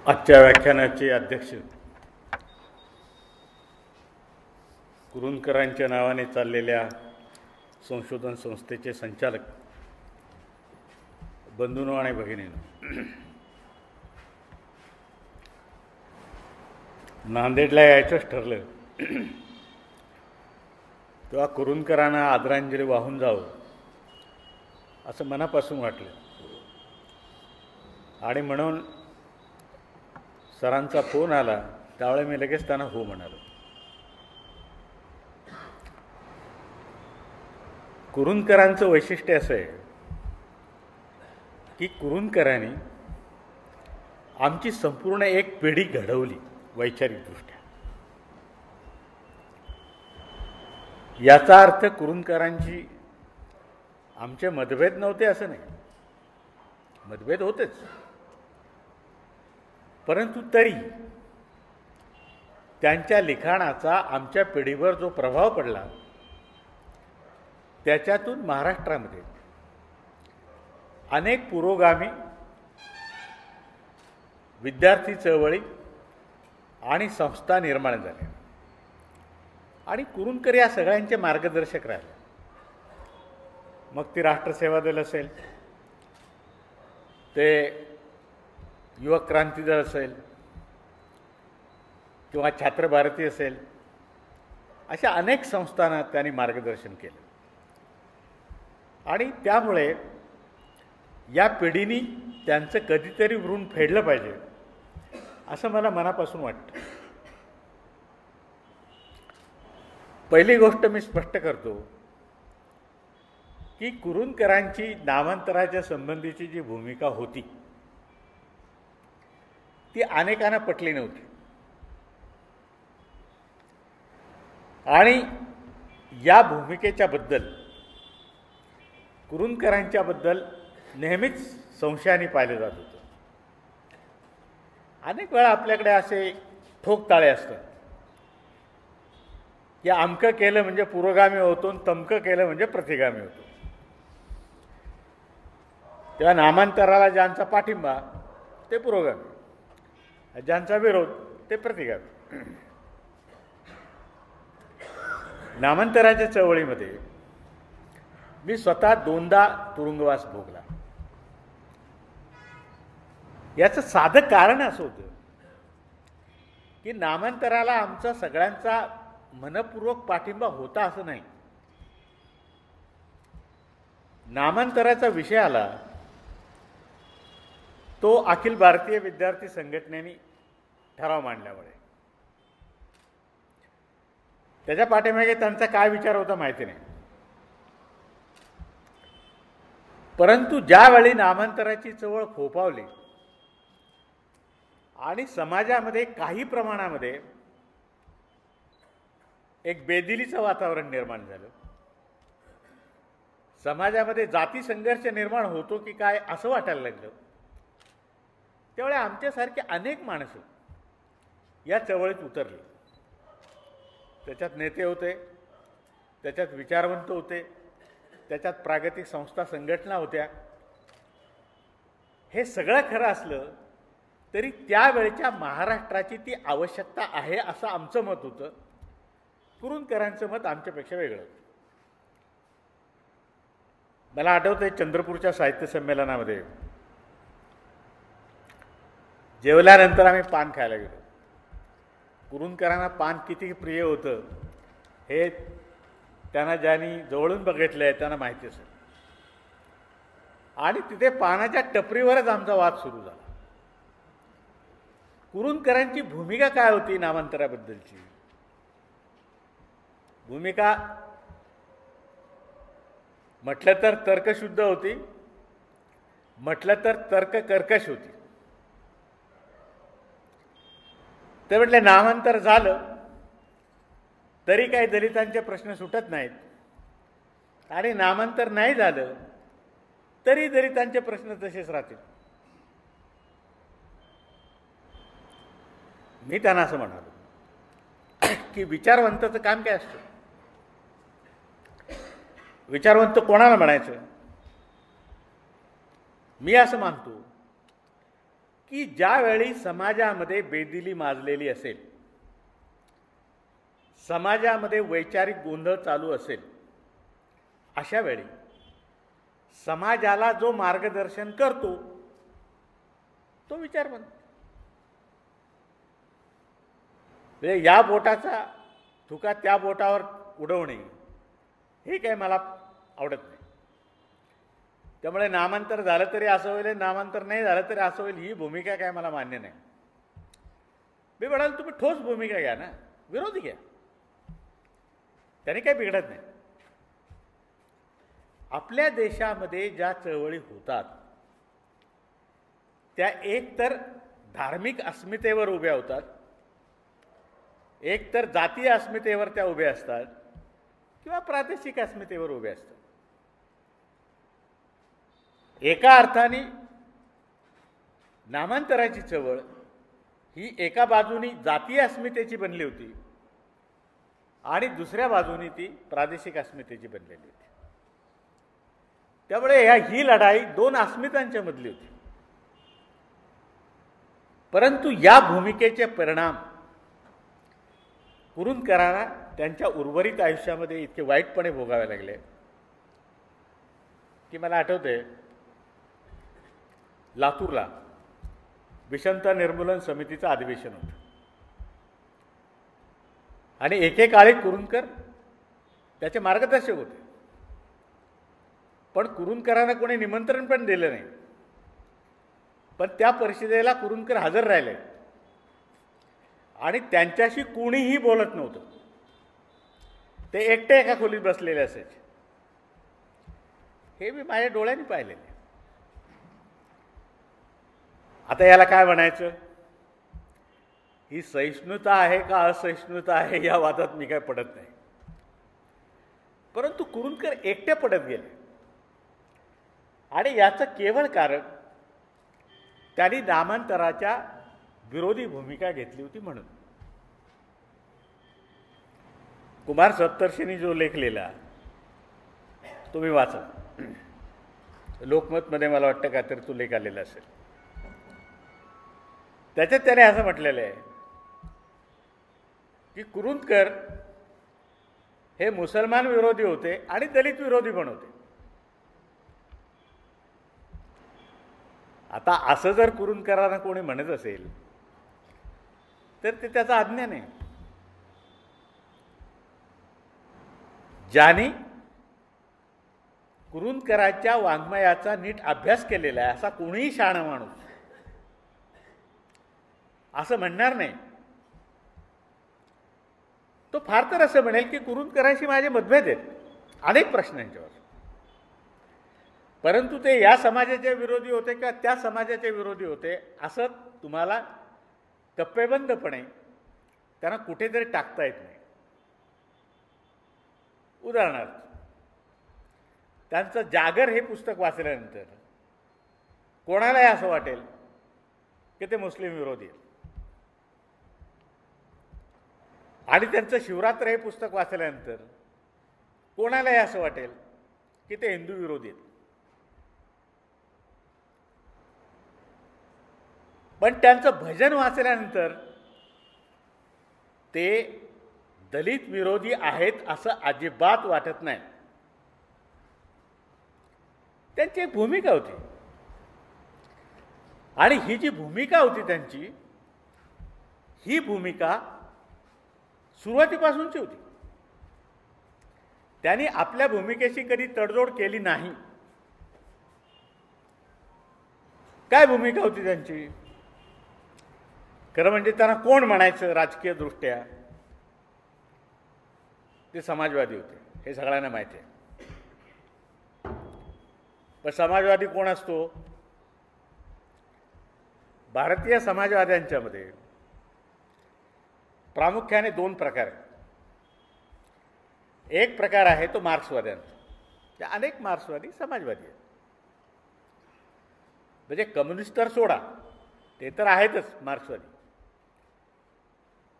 आजच्या व्याख्यानाचे अध्यक्ष कुरूंदकरांच्या नावाने चाललेल्या संशोधन संस्थेचे संचालक बंधूंनो आणि भगिनींनो, नांदेडला यायचंच ठरलं तेव्हा कुरूंदकरांना आदरांजली वाहून जावं असं मनापासून वाटलं आणि म्हणून सरांचा फोन आला त्यावेळी मी लगेच त्यांना हो म्हणालो. कुरूंदकरांचं वैशिष्ट्य असं आहे की कुरूंदकरांनी आमची संपूर्ण एक पिढी घडवली वैचारिकदृष्ट्या. याचा अर्थ कुरूंदकरांची आमचे मतभेद नव्हते असं नाही, मतभेद होतेच, परंतु तरी त्यांच्या लिखाणाचा आमच्या पिढीवर जो प्रभाव पडला त्याच्यातून महाराष्ट्रामध्ये अनेक पुरोगामी विद्यार्थी चळवळी आणि संस्था निर्माण झाल्या आणि कुरूंदकर या सगळ्यांचे मार्गदर्शक राहिले. मग ती राष्ट्रसेवा दल असेल, ते युवक क्रांती दल असेल किंवा छात्र भारती असेल, अशा अनेक संस्थांना त्यांनी मार्गदर्शन केलं आणि त्यामुळे या पिढीने त्यांचं कधीतरी ऋण फेडलं पाहिजे असं मला मनापासून वाटतं. पहिली गोष्ट मी स्पष्ट करतो की कुरूंदकरांची नामांतराच्या संबंधीची जी भूमिका होती ती अनेकांना पटली नव्हती आणि या भूमिकेच्या बद्दल कुरूंदकरांच्या बद्दल नेहमीच संशयाने पाहिलं जात होतं. अनेक वेळा आपल्याकडे असे ठोकताळे असतात की अमकं केलं म्हणजे पुरोगामी होतो आणि तमकं केलं म्हणजे प्रतिगामी होतो. तेव्हा नामांतराला ज्यांचा पाठिंबा ते पुरोगामी, ज्यांचा विरोध ते प्रतिगामी. नामांतराच्या चळवळीमध्ये मी स्वतः 2दा तुरुंगवास भोगला. याचं साधं कारण असं होतं की नामांतराला आमचा सगळ्यांचा मनपूर्वक पाठिंबा होता असं नाही. नामांतराचा विषय आला तो अखिल भारतीय विद्यार्थी संघटनेने ठराव मांडल्यामुळे. त्याच्या पाठीमागे त्यांचा काय विचार होता माहिती नाही, परंतु ज्यावेळी नामांतराची चळवळ फोफावली आणि समाजामध्ये काही प्रमाणामध्ये एक बेदिलीचं वातावरण निर्माण झालं, समाजामध्ये जाती संघर्ष निर्माण होतो की काय असं वाटायला लागलं, त्यावेळी आमच्यासारखे अनेक माणसं या चळवळीत उतरली. त्याच्यात नेते होते, त्याच्यात विचारवंत होते, त्याच्यात प्रागतिक संस्था संघटना होत्या. हे सगळं खरं असलं तरी त्यावेळेच्या महाराष्ट्राची ती आवश्यकता आहे असं आमचं मत होतं. कुरूंदकरांचं मत आमच्यापेक्षा वेगळं होतं. मला आठवतंय चंद्रपूरच्या साहित्य संमेलनामध्ये जेवल्यानंतर आम्ही पान खायला गेलो. कुरूंदकरांना पान किती प्रिय होतं हे त्यांना ज्यांनी जवळून बघितलं आहे त्यांना माहिती असेल. आणि तिथे पानाच्या टपरीवरच आमचा वाद सुरू झाला. कुरूंदकरांची भूमिका काय होती नामांतराबद्दलची? भूमिका म्हटलं तर तर्कशुद्ध होती, म्हटलं तर तर्क कर्कश होती. ते म्हटले नामांतर झालं तरी काही दलितांचे प्रश्न सुटत नाहीत आणि नामांतर नाही झालं तरी दलितांचे प्रश्न तसेच राहतील. मी त्यांना असं म्हणालो की विचारवंताचं काम काय असतं? विचारवंत कोणाला म्हणायचं? मी असं मानतो की ज्यावेळी समाजामध्ये बेदिली माजलेली असेल, समाजामध्ये वैचारिक गोंधळ चालू असेल, अशा वेळी समाजाला जो मार्गदर्शन करतो तो विचारवंत. म्हणजे या बोटाचा थुका त्या बोटावर उडवणे हे काय मला आवडत नाही. त्यामुळे नामांतर झालं तरी असं होईल, नामांतर नाही झालं तरी असं होईल, ही भूमिका काय मला मान्य नाही. मी म्हणाल तुम्ही ठोस भूमिका घ्या ना, विरोधी घ्या, त्याने काही बिघडत नाही. आपल्या देशामध्ये ज्या चळवळी होतात त्या एक तर धार्मिक अस्मितेवर उभ्या होतात, एक तर जातीय अस्मितेवर त्या उभ्या असतात, किंवा प्रादेशिक अस्मितेवर उभ्या असतात. एका अर्थाने नामांतराची चळवळ ही एका बाजूनी जातीय अस्मितेची बनली होती आणि दुसऱ्या बाजूनी ती प्रादेशिक अस्मितेची बनलेली होती. त्यामुळे ही लढाई दोन अस्मितांच्या मधली होती. परंतु या भूमिकेचे परिणाम कुरूंदकरांना त्यांच्या उर्वरित आयुष्यामध्ये इतके वाईटपणे भोगावे लागले की मला आठवते, लातूरला विषमता निर्मूलन समितीचं अधिवेशन होतं आणि एकेकाळी कुरूंदकर त्याचे मार्गदर्शक होते. पण कुरूंदकरांना कोणी निमंत्रण पण दिलं नाही. पण त्या परिषदेला कुरूंदकर हजर राहिले आणि त्यांच्याशी कोणीही बोलत नव्हतं. ते एकटे एका खोलीत बसलेले असायचे. हे मी माझ्या डोळ्यांनी पाहिलेले. आता याला काय म्हणायचं? ही सहिष्णुता आहे का असहिष्णुता आहे या वादात मी काय पडत नाही. परंतु कुरूंदकर एकटे पडत गेले आणि याचं केवळ कारण त्यांनी नामांतराच्या विरोधी भूमिका घेतली होती म्हणून. कुमार सत्तरशींनी जो लेख लिहिला तो मी वाचा. लोकमतमध्ये मला वाटतं का तर तो लेख आलेला असेल. त्याच्यात त्याने असं म्हटलेलं आहे की कुरूंदकर हे मुसलमान विरोधी होते आणि दलित विरोधी पण होते. आता असं जर कुरूंदकरांना कोणी म्हणत असेल तर ते त्याचं अज्ञान आहे. ज्यांनी कुरूंदकरांच्या वाङ्मयाचा नीट अभ्यास केलेला आहे असा कोणीही शहाणा माणूस असं म्हणणार नाही. तो फार तर असं म्हणेल की कुरूंदकरांशी माझे मतभेद आहेत अनेक प्रश्नांच्यावर, परंतु ते या समाजाचे विरोधी होते किंवा त्या समाजाचे विरोधी होते असं तुम्हाला कप्पेबंदपणे त्यांना कुठेतरी टाकता येत नाही. उदाहरणार्थ, त्यांचं जागर हे पुस्तक वाचल्यानंतर कोणालाही असं वाटेल की ते मुस्लिम विरोधी आहेत, आणि त्यांचं शिवरात्र हे पुस्तक वाचल्यानंतर कोणालाही असं वाटेल की ते हिंदू विरोधी आहेत. पण त्यांचं भजन वाचल्यानंतर ते दलित विरोधी आहेत असं अजिबात वाटत नाही. त्यांची एक भूमिका होती आणि ही जी भूमिका होती त्यांची, ही भूमिका सुरुवातीपासूनची होती. त्यांनी आपल्या भूमिकेशी कधी तडजोड केली नाही. काय भूमिका होती त्यांची? खरं म्हणजे त्यांना कोण म्हणायचं राजकीय दृष्ट्या? ते समाजवादी होते, हे सगळ्यांना माहिती आहे. पण समाजवादी कोण असतो? भारतीय समाजवाद्यांच्यामध्ये प्रामुख्याने दोन प्रकार आहेत. एक प्रकार आहे तो मार्क्सवाद्यांचा. त्या अनेक मार्क्सवादी समाजवादी आहेत. म्हणजे कम्युनिस्ट तर सोडा, ते तर आहेतच मार्क्सवादी.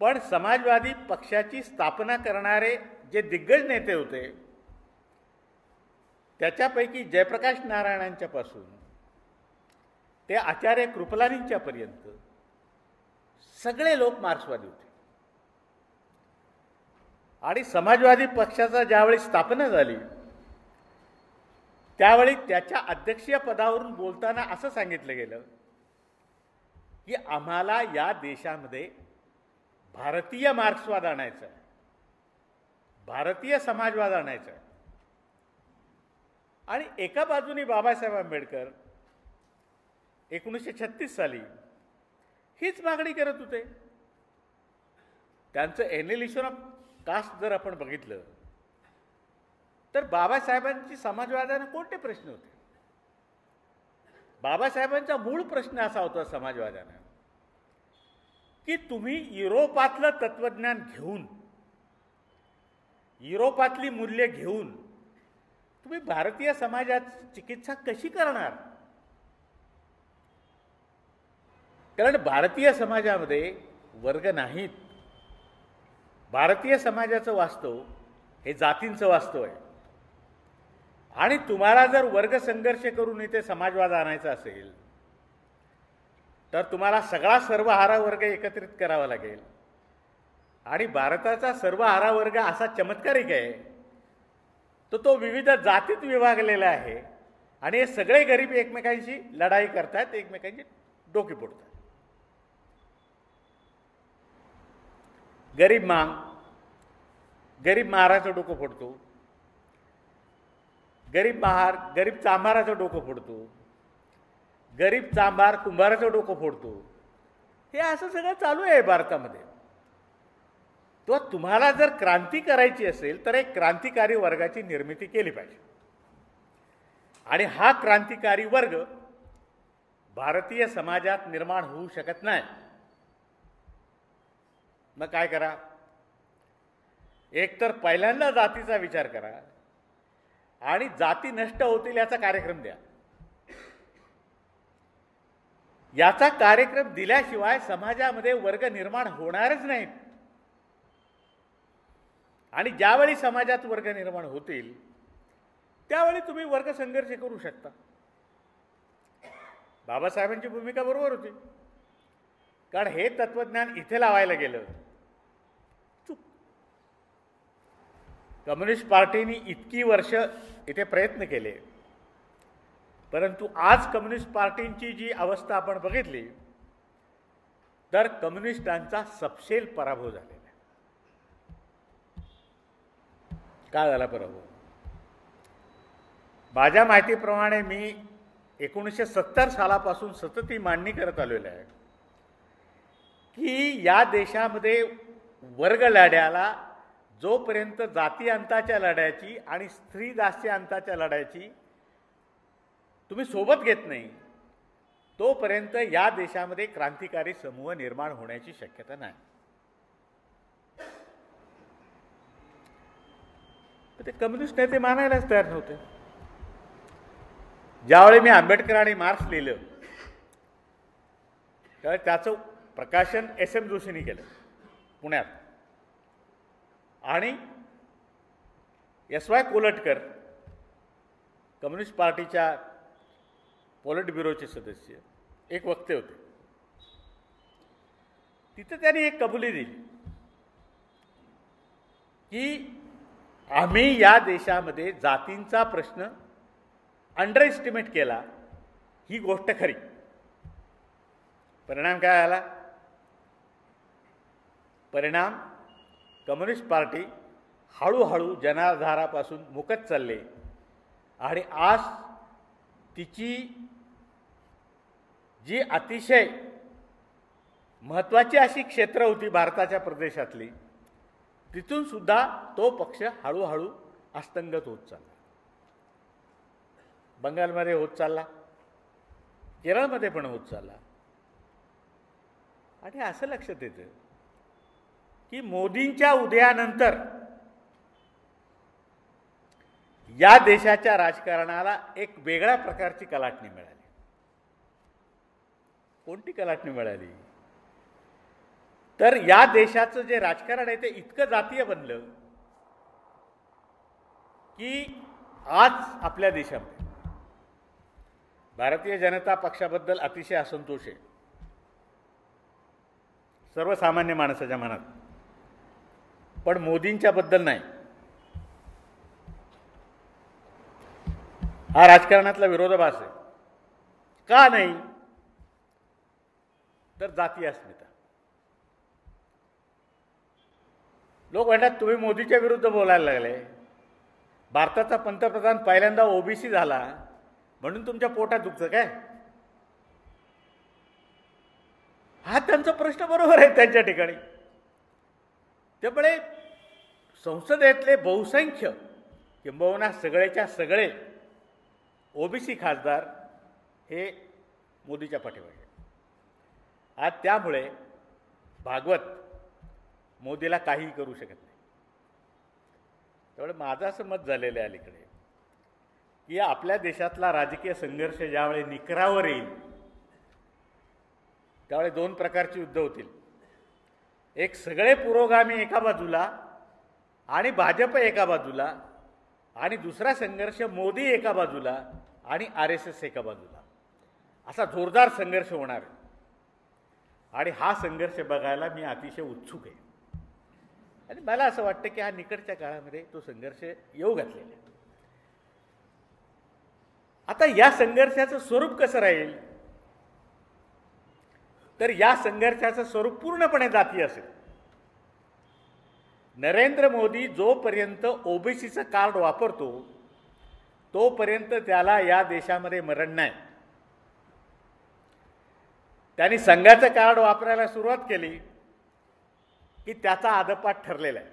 पण समाजवादी पक्षाची स्थापना करणारे जे दिग्गज नेते होते त्याच्यापैकी जयप्रकाश नारायणांच्यापासून ते आचार्य कृपलानींच्या पर्यंत सगळे लोक मार्क्सवादी होते. आणि समाजवादी पक्षाचा ज्यावेळी स्थापना झाली त्यावेळी त्याच्या अध्यक्षीय पदावरून बोलताना असं सांगितलं गेलं की आम्हाला या देशामध्ये भारतीय मार्क्सवाद आणायचा आहे, भारतीय समाजवाद आणायचा आहे. आणि एका बाजूने बाबासाहेब आंबेडकर 1936 साली हीच मागणी करत होते. त्यांचं एनालिसिस ऑफ कास्ट जर आपण बघितलं तर बाबासाहेबांची समाजवादाने कोणते प्रश्न होते? बाबासाहेबांचा मूळ प्रश्न असा होता समाजवादाने की तुम्ही युरोपातलं तत्वज्ञान घेऊन, युरोपातली मूल्ये घेऊन तुम्ही भारतीय समाजात चिकित्सा कशी करणार? कारण भारतीय समाजामध्ये वर्ग नाहीत. भारतीय समाजाचं वास्तव हे जातींचं वास्तव आहे. आणि तुम्हाला जर वर्ग संघर्ष करून इथे समाजवाद आणायचा असेल तर तुम्हाला सगळा सर्वहारा वर्ग एकत्रित करावा लागेल. आणि भारताचा सर्वहारा वर्ग असा चमत्कारिक आहे, तो विविध जातीत विभागलेला आहे. आणि हे सगळे गरीब एकमेकांशी लढाई करतात, एकमेकांची डोकी फोडतात. गरीब महाराचं डोकं फोडतो, गरीब चांभाराचं डोकं फोडतो, गरीब चांभार कुंभाराचं डोकं फोडतो. हे असं सगळं चालू आहे भारतामध्ये. तो तुम्हाला जर क्रांती करायची असेल तर एक क्रांतिकारी वर्गाची निर्मिती केली पाहिजे. आणि हा क्रांतिकारी वर्ग भारतीय समाजात निर्माण होऊ शकत नाही. मग काय करा? एक तर पहिल्यांदा जातीचा विचार करा आणि जाती नष्ट होतील याचा कार्यक्रम द्या. याचा कार्यक्रम दिल्याशिवाय समाजामध्ये वर्ग निर्माण होणारच नाहीत. आणि ज्यावेळी समाजात वर्ग निर्माण होतील त्यावेळी तुम्ही वर्ग संघर्ष करू शकता. बाबासाहेबांची भूमिका बरोबर होती, कारण हे तत्वज्ञान इथे लावायला गेलं चूक. कम्युनिस्ट पार्टीने इतकी वर्ष इथे प्रयत्न केले, परंतु आज कम्युनिस्ट पार्टींची जी अवस्था आपण बघितली तर कम्युनिस्टांचा सपशेल पराभव झालेला आहे. का झाला पराभव? माझ्या माहितीप्रमाणे मी 1970 सालापासून सतत ही मांडणी करत आलेलो आहे की या देशामध्ये वर्ग लढ्याला जोपर्यंत जाती अंताच्या लढ्याची आणि स्त्री दास्य अंताच्या लढ्याची तुम्ही सोबत घेत नाही तोपर्यंत या देशामध्ये क्रांतिकारी समूह निर्माण होण्याची शक्यता नाही. ते कम्युनिस्ट नेते मानायलाच तयार नव्हते. ज्यावेळी मी आंबेडकर आणि मार्क्स लिहिलं त्यावेळी त्याचं प्रकाशन SM जोशींनी केलं पुण्यात. आणि SY कोलटकर कम्युनिस्ट पार्टीच्या पॉलिट ब्युरोचे सदस्य एक वक्ते होते. तिथे त्यांनी एक कबुली दिली की आम्ही या देशामध्ये जातींचा प्रश्न अंडर एस्टिमेट केला. ही गोष्ट खरी. परिणाम काय आला? परिणाम कम्युनिस्ट पार्टी हळूहळू जनाधारापासून मुकत चालले आणि आज तिची जी अतिशय महत्त्वाची अशी क्षेत्र होती भारताच्या प्रदेशातली, तिथून सुद्धा तो पक्ष हळूहळू अस्तंगत होत चालला. बंगालमध्ये होत चालला, केरळमध्ये पण होत चालला. आणि असं लक्षात येतं की मोदींच्या उदयानंतर या देशाच्या राजकारणाला एक वेगळ्या प्रकारची कलाटणी मिळाली. कोणती कलाटणी मिळाली? तर या देशाचं जे राजकारण आहे ते इतकं जातीय बनलं की आज आपल्या देशामध्ये भारतीय जनता पक्षाबद्दल अतिशय असंतोष आहे सर्वसामान्य माणसाच्या मनात, पण मोदींच्याबद्दल नाही. हा राजकारणातला विरोधाभास आहे. का नाही? तर जातीय अस्मिता. लोक म्हणतात तुम्ही मोदीच्या विरुद्ध बोलायला लागले. भारताचा पंतप्रधान पहिल्यांदा ओबीसी झाला म्हणून तुमच्या पोटात दुखतं काय? हा त्यांचा प्रश्न बरोबर आहे त्यांच्या ठिकाणी. त्यामुळे संसदेतले बहुसंख्य किंबहुना सगळेच्या सगळे ओबीसी खासदार हे मोदीच्या पाठीमागे. आज त्यामुळे भागवत मोदीला काहीही करू शकत नाही. त्यामुळे माझं असं मत झालेलं आहे अलीकडे की आपल्या देशातला राजकीय संघर्ष ज्यावेळी निकरावर येईल त्यावेळी दोन प्रकारची युद्ध होतील. एक सगळे पुरोगामी एका बाजूला आणि भाजप एका बाजूला, आणि दुसरा संघर्ष मोदी एका बाजूला आणि RSS एका बाजूला. असा जोरदार संघर्ष होणार आहे आणि हा संघर्ष बघायला मी अतिशय उत्सुक आहे. आणि मला असं वाटतं की हा निकटच्या काळामध्ये तो संघर्ष येऊ घातलेला आहे. आता या संघर्षाचं स्वरूप कसं राहील? तर या संघर्षाचं स्वरूप पूर्णपणे जातीय असेल. नरेंद्र मोदी जोपर्यंत ओबीसीचं कार्ड वापरतो तोपर्यंत त्याला या देशामध्ये मरण नाही. त्यांनी संघाचं कार्ड वापरायला सुरुवात केली की त्याचा आदपात ठरलेला आहे.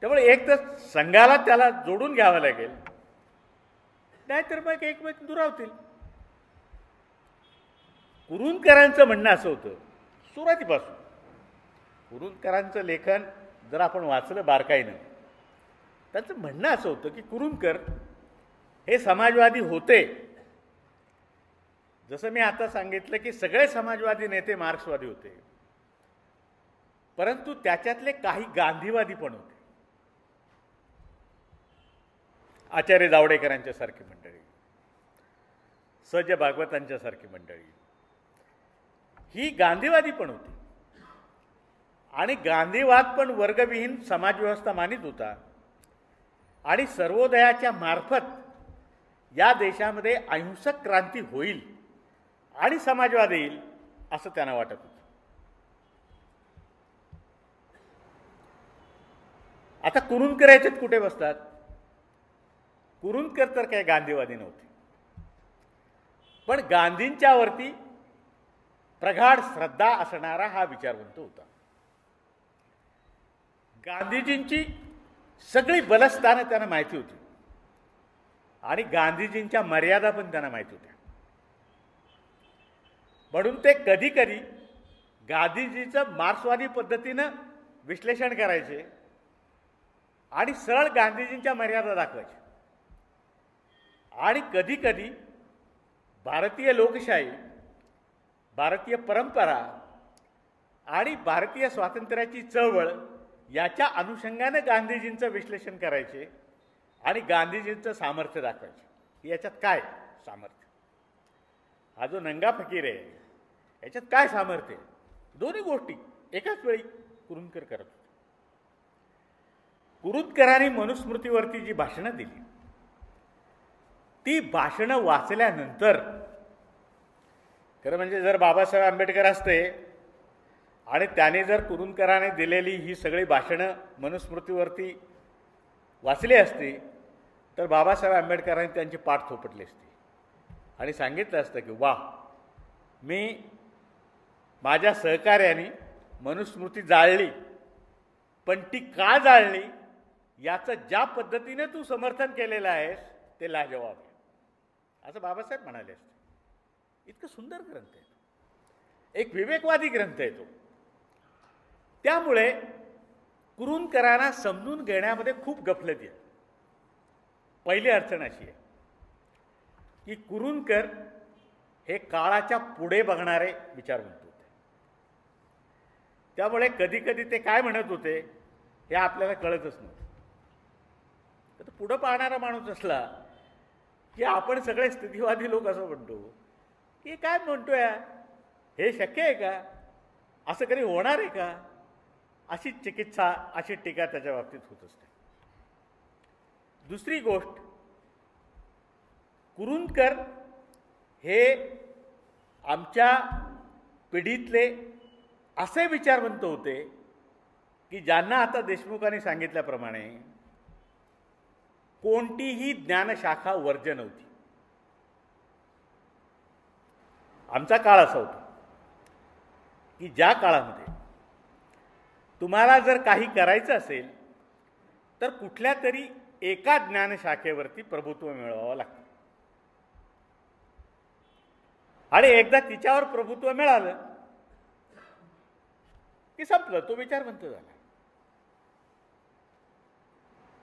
त्यामुळे एक तर संघाला त्याला जोडून घ्यावं लागेल, नाहीतर मग एकमेक दुरावतील. कुरूंदकरांचं म्हणणं असं होतं सुरुवातीपासून. कुरूंदकरांचं लेखन जर आपण वाचलं बारकाईनं, त्यांचं म्हणणं असं होतं की कुरूंदकर हे समाजवादी होते. जसं मी आता सांगितलं की सगळे समाजवादी नेते मार्क्सवादी होते, परंतु त्याच्यातले काही गांधीवादी पण होते. आचार्य जावडेकरांच्या सारखी मंडळी, सज भागवतांच्या सारखी मंडळी ही गांधीवादी पण होती. आणि गांधीवाद पण वर्गविहीन समाजव्यवस्था मानित होता आणि सर्वोदयाच्या मार्फत या देशामध्ये अहिंसक क्रांती होईल आणि समाजवाद येईल असं त्यांना वाटत होतं. आता कुरूंदकर याच्यात कुठे बसतात? कुरूंदकर तर काही गांधीवादी नव्हते, पण गांधींच्यावरती प्रगाढ श्रद्धा असणारा हा विचारवंत होता. गांधीजींची सगळी बलस्थानं त्यांना माहिती होती आणि गांधीजींच्या मर्यादा पण त्यांना माहिती होत्या. म्हणून ते कधी कधी गांधीजीचं मार्क्सवादी पद्धतीनं विश्लेषण करायचे आणि सरळ गांधीजींच्या मर्यादा दाखवायचे. आणि कधी कधी भारतीय लोकशाही, भारतीय परंपरा आणि भारतीय स्वातंत्र्याची चळवळ याच्या अनुषंगाने गांधीजींचं विश्लेषण करायचे आणि गांधीजींचं सामर्थ्य दाखवायचे. याच्यात काय सामर्थ्य? हा जो नंगा फकीर आहे याच्यात काय सामर्थ्य? दोन्ही गोष्टी एकाच वेळी कुरूंदकर करत होते. कुरूंदकरांनी मनुस्मृतीवरती जी भाषणं दिली ती भाषणं वाचल्यानंतर, खरं म्हणजे जर बाबासाहेब आंबेडकर असते आणि त्याने जर कुरूंदकराने दिलेली ही सगळी भाषणं मनुस्मृतीवरती वाचली असती तर बाबासाहेब आंबेडकरांनी त्यांची पाठ थोपटली असती आणि सांगितलं असतं की वा, मी माझ्या सहकार्याने मनुस्मृती जाळली, पण ती का जाळली याचं ज्या पद्धतीने तू समर्थन केलेलं आहेस ते लाजवाब आहे, असं बाबासाहेब म्हणाले असते. इतकं सुंदर ग्रंथ आहे, एक विवेकवादी ग्रंथ आहे तो. त्यामुळे कुरूंदकरांना समजून घेण्यामध्ये खूप गफलती आहे. पहिली अडचण अशी आहे की कुरूंदकर हे काळाच्या पुढे बघणारे विचारवंत होते. त्यामुळे कधी कधी ते काय म्हणत होते हे आपल्याला कळतच नव्हतं. तर पुढं पाहणारा माणूस असला की आपण सगळे स्थितीवादी लोक असं म्हणतो की काय म्हणतोय, हे शक्य आहे का, असं कधी होणार आहे का, अशी चिकित्सा, अशी टीका त्याच्या बाबतीत होत असते. दुसरी गोष्ट, कुरूंदकर हे आमच्या पिढीतले असे विचारवंत होते की ज्यांना आता देशमुखांनी सांगितल्याप्रमाणे कोणतीही ज्ञानशाखा वर्ज्य नव्हती. आमचा काळ असा होता की ज्या काळामध्ये तुम्हाला जर काही करायचं असेल तर कुठल्या तरी एका ज्ञानशाखेवरती प्रभुत्व मिळवावं लागतं, आणि एकदा तिच्यावर प्रभुत्व मिळालं की संपलं, तो विचारवंत झाला.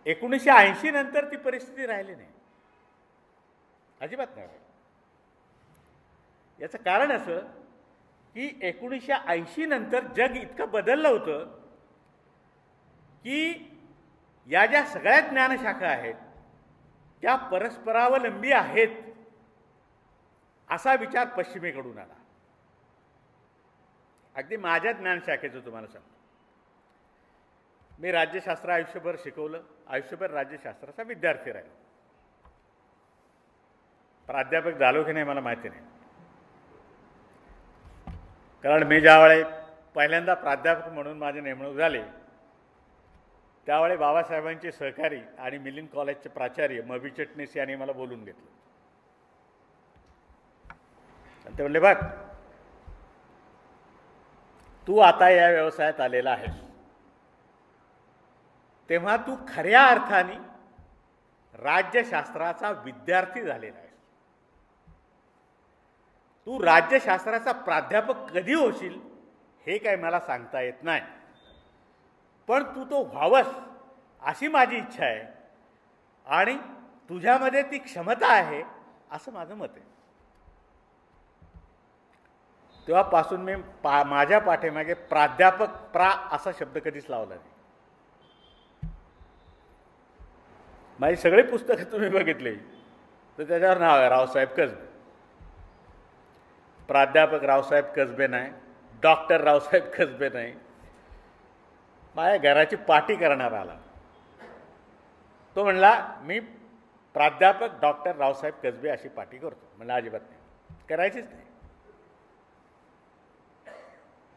1980 नंतर ती परिस्थिती राहिली नाही, अजिबात नाही. याचं कारण असं की 1980 नंतर जग इतकं बदललं होतं की या ज्या सगळ्या ज्ञानशाखा आहेत त्या परस्परावलंबी आहेत असा विचार पश्चिमेकडून आला. अगदी माझ्या ज्ञानशाखेचं तुम्हाला सांगतो. मी राज्यशास्त्र आयुष्यभर शिकवलं, आयुष्यभर राज्यशास्त्राचा विद्यार्थी राहिलो. प्राध्यापक झालो की नाही मला माहिती नाही, कारण मी ज्यावेळी पहिल्यांदा प्राध्यापक म्हणून माझी नेमणूक झाली त्यावेळी बाबासाहेबांचे सहकारी आणि मिलिंद कॉलेजचे प्राचार्य मबी चिटणीस यांनी मला बोलून घेतलं आणि ते म्हणले, बघ तू आता या व्यवसायात आलेला आहेस तेव्हा तू खऱ्या अर्थाने राज्यशास्त्राचा विद्यार्थी झालेला आहेस. तू राज्यशास्त्राचा प्राध्यापक कधी होशील हे काय मला सांगता येत नाही, पण तू तो व्हावंस अशी माझी इच्छा आहे आणि तुझ्यामध्ये ती क्षमता आहे असं माझं मत आहे. तेव्हापासून मी माझ्या पाठीमागे प्राध्यापक असा शब्द कधीच लावला नाही. माझी सगळी पुस्तकं तुम्ही बघितली तर त्याच्यावर नाव आहे रावसाहेब कसबे. प्राध्यापक रावसाहेब कसबे नाही, डॉक्टर रावसाहेब कसबे नाही. माझ्या घराची पाटी करणार आला तो म्हणला मी प्राध्यापक डॉक्टर रावसाहेब कसबे अशी पाटी करतो. म्हणलं अजिबात नाही, करायचीच नाही.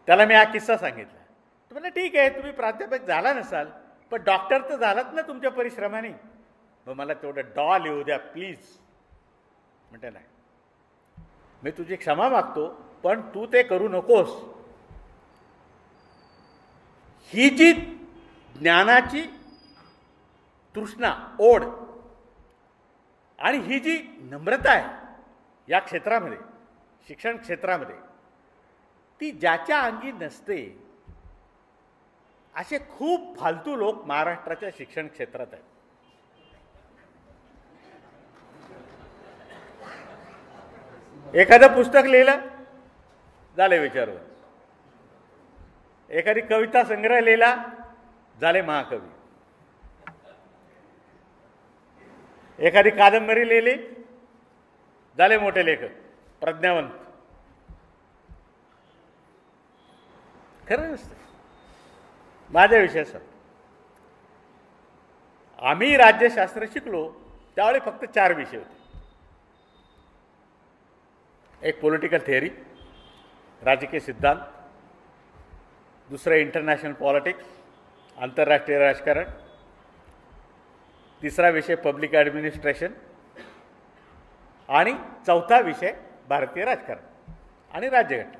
त्याला मी हा किस्सा सांगितला. तो म्हणला ठीक आहे, तुम्ही प्राध्यापक झाला नसाल पण डॉक्टर तर झालात ना तुमच्या परिश्रमाने, मग मला तेवढं डॉ लिहू द्या प्लीज. म्हणते नाही, मी तुझी क्षमा मागतो पण तू ते करू नकोस. ही जी ज्ञानाची तृष्णा, ओढ आणि ही जी नम्रता आहे या क्षेत्रामध्ये, शिक्षण क्षेत्रामध्ये, ती ज्याच्या अंगी नसते असे खूप फालतू लोक महाराष्ट्राच्या शिक्षण क्षेत्रात आहेत. एखादं पुस्तक लिहिलं झाले विचारवंत, एखादी कविता संग्रह लिहिला झाले महाकवी, एखादी कादंबरी लिहिली झाले मोठे लेखक, प्रज्ञावंत. खरं नसतं. माझ्या विषयाचं आम्ही राज्यशास्त्र शिकलो त्यावेळी फक्त 4 विषय होते. एक पॉलिटिकल थिअरी, राजकीय सिद्धांत, दुसरं इंटरनॅशनल पॉलिटिक्स, आंतरराष्ट्रीय राजकारण, तिसरा विषय पब्लिक ॲडमिनिस्ट्रेशन आणि चौथा विषय भारतीय राजकारण आणि राज्यघटना.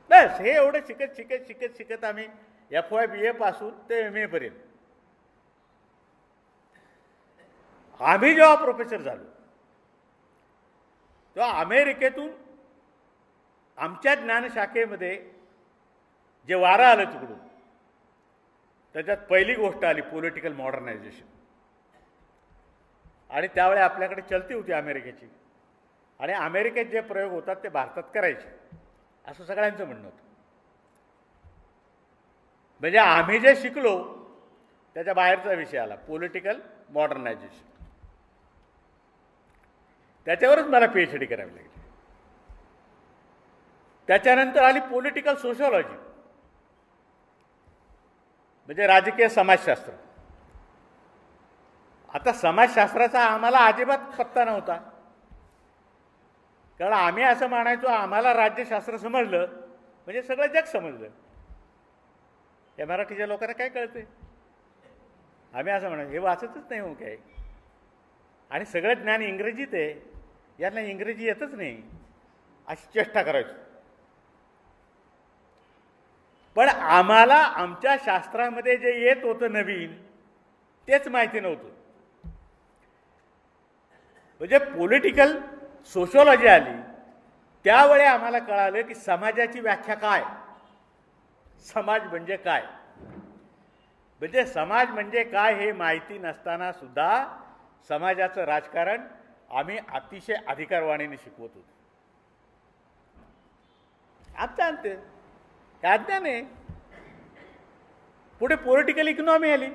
बस हे एवढं शिकत आम्ही FY BA पासून ते MA पर्यंत. आम्ही जेव्हा प्रोफेसर झालो तेव्हा अमेरिकेतून आमच्या ज्ञानशाखेमध्ये जे वारं आलं तिकडून त्याच्यात पहिली गोष्ट आली पॉलिटिकल मॉडर्नायझेशन. आणि त्यावेळी आपल्याकडे चलती होती अमेरिकेची, आणि अमेरिकेत जे प्रयोग होतात ते भारतात करायचे असं सगळ्यांचं म्हणणं होतं. म्हणजे आम्ही जे शिकलो त्याच्या बाहेरचा विषय आला पॉलिटिकल मॉडर्नायझेशन. त्याच्यावरच मला PhD करावी लागली. त्याच्यानंतर आली पॉलिटिकल सोशॉलॉजी, म्हणजे राजकीय समाजशास्त्र. आता समाजशास्त्राचा आम्हाला अजिबात पत्ता नव्हता, कारण आम्ही असं म्हणायचो आम्हाला राज्यशास्त्र समजलं म्हणजे सगळं जग समजलं. या मराठीच्या लोकांना काय कळतंय? आम्ही असं म्हणायचो हे वाचतच नाही हो काय, आणि सगळं ज्ञान इंग्रजीत आहे, यांना इंग्रजी येतच नाही, अशी चेष्टा करायचो. पण आम्हाला आमच्या शास्त्रामध्ये जे येत होतं नवीन तेच माहिती नव्हतं. म्हणजे पॉलिटिकल सोशॉलॉजी आली त्यावेळी आम्हाला कळालं की समाजाची व्याख्या काय, समाज म्हणजे काय. म्हणजे समाज म्हणजे काय हे माहिती नसताना सुद्धा समाजाचं राजकारण आम्ही अतिशय अधिकारवाणीने शिकवत होतो. आता अज्ञान आहे. पुढे पॉलिटिकल इकॉनॉमी आली,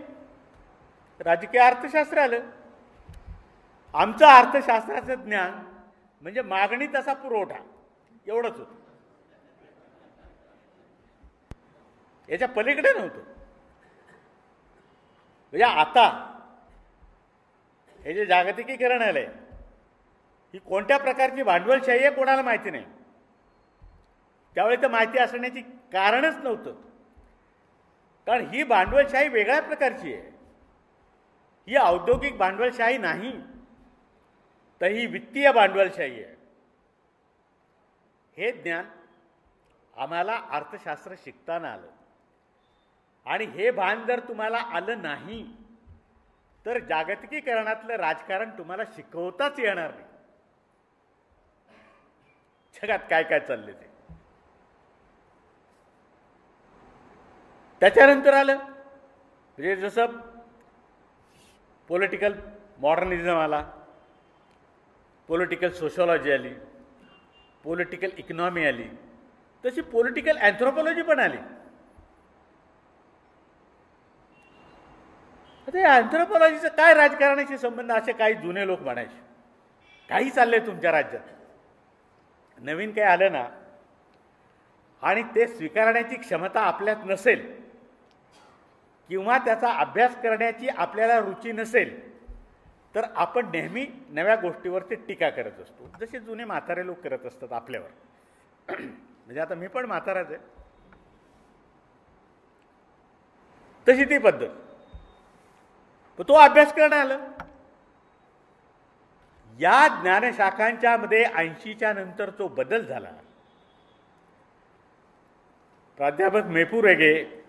राजकीय अर्थशास्त्र आलं. आमचं अर्थशास्त्राचं ज्ञान म्हणजे मागणी तसा पुरवठा एवढंच होतं, याच्या पलीकडे नव्हतं. म्हणजे आता हे जे जागतिकीकरण आलंय, ही कोणत्या प्रकारची भांडवलशाही आहे कोणाला माहिती नाही. त्यावेळी तर माहिती असण्याची कारणच नव्हतं, कारण ही भांडवलशाही वेगळ्या प्रकारची आहे. ही औद्योगिक भांडवलशाही नाही, तर ही वित्तीय भांडवलशाही आहे. हे ज्ञान आम्हाला अर्थशास्त्र शिकताना आलं, आणि हे भान जर तुम्हाला आलं नाही तर जागतिकीकरणातलं राजकारण तुम्हाला शिकवताच येणार नाही. जगात काय काय चालले ते. त्याच्यानंतर आलं म्हणजे जसं पॉलिटिकल मॉडर्निझम आला, पॉलिटिकल सोशॉलॉजी आली, पॉलिटिकल इकॉनॉमी आली, तशी पॉलिटिकल अँथ्रोपॉलॉजी पण आली. आता अँथ्रोपॉलॉजीचं काय राजकारणाशी संबंध, असे काही जुने लोक म्हणायचे. काही चाललंय तुमच्या राज्यात, नवीन काही आलं ना आणि ते स्वीकारण्याची क्षमता आपल्यात नसेल किंवा त्याचा अभ्यास करण्याची आपल्याला रुची नसेल तर आपण नेहमी नव्या गोष्टीवरती टीका करत असतो, जसे जुने म्हातारे लोक करत असतात आपल्यावर. म्हणजे आता मी पण म्हाताराच आहे, तशी ती पद्धत. पण तो अभ्यास करणं आलं. या ज्ञानशाखांच्या मध्ये 80च्या नंतर जो बदल झाला, प्राध्यापक मेपूर हेगे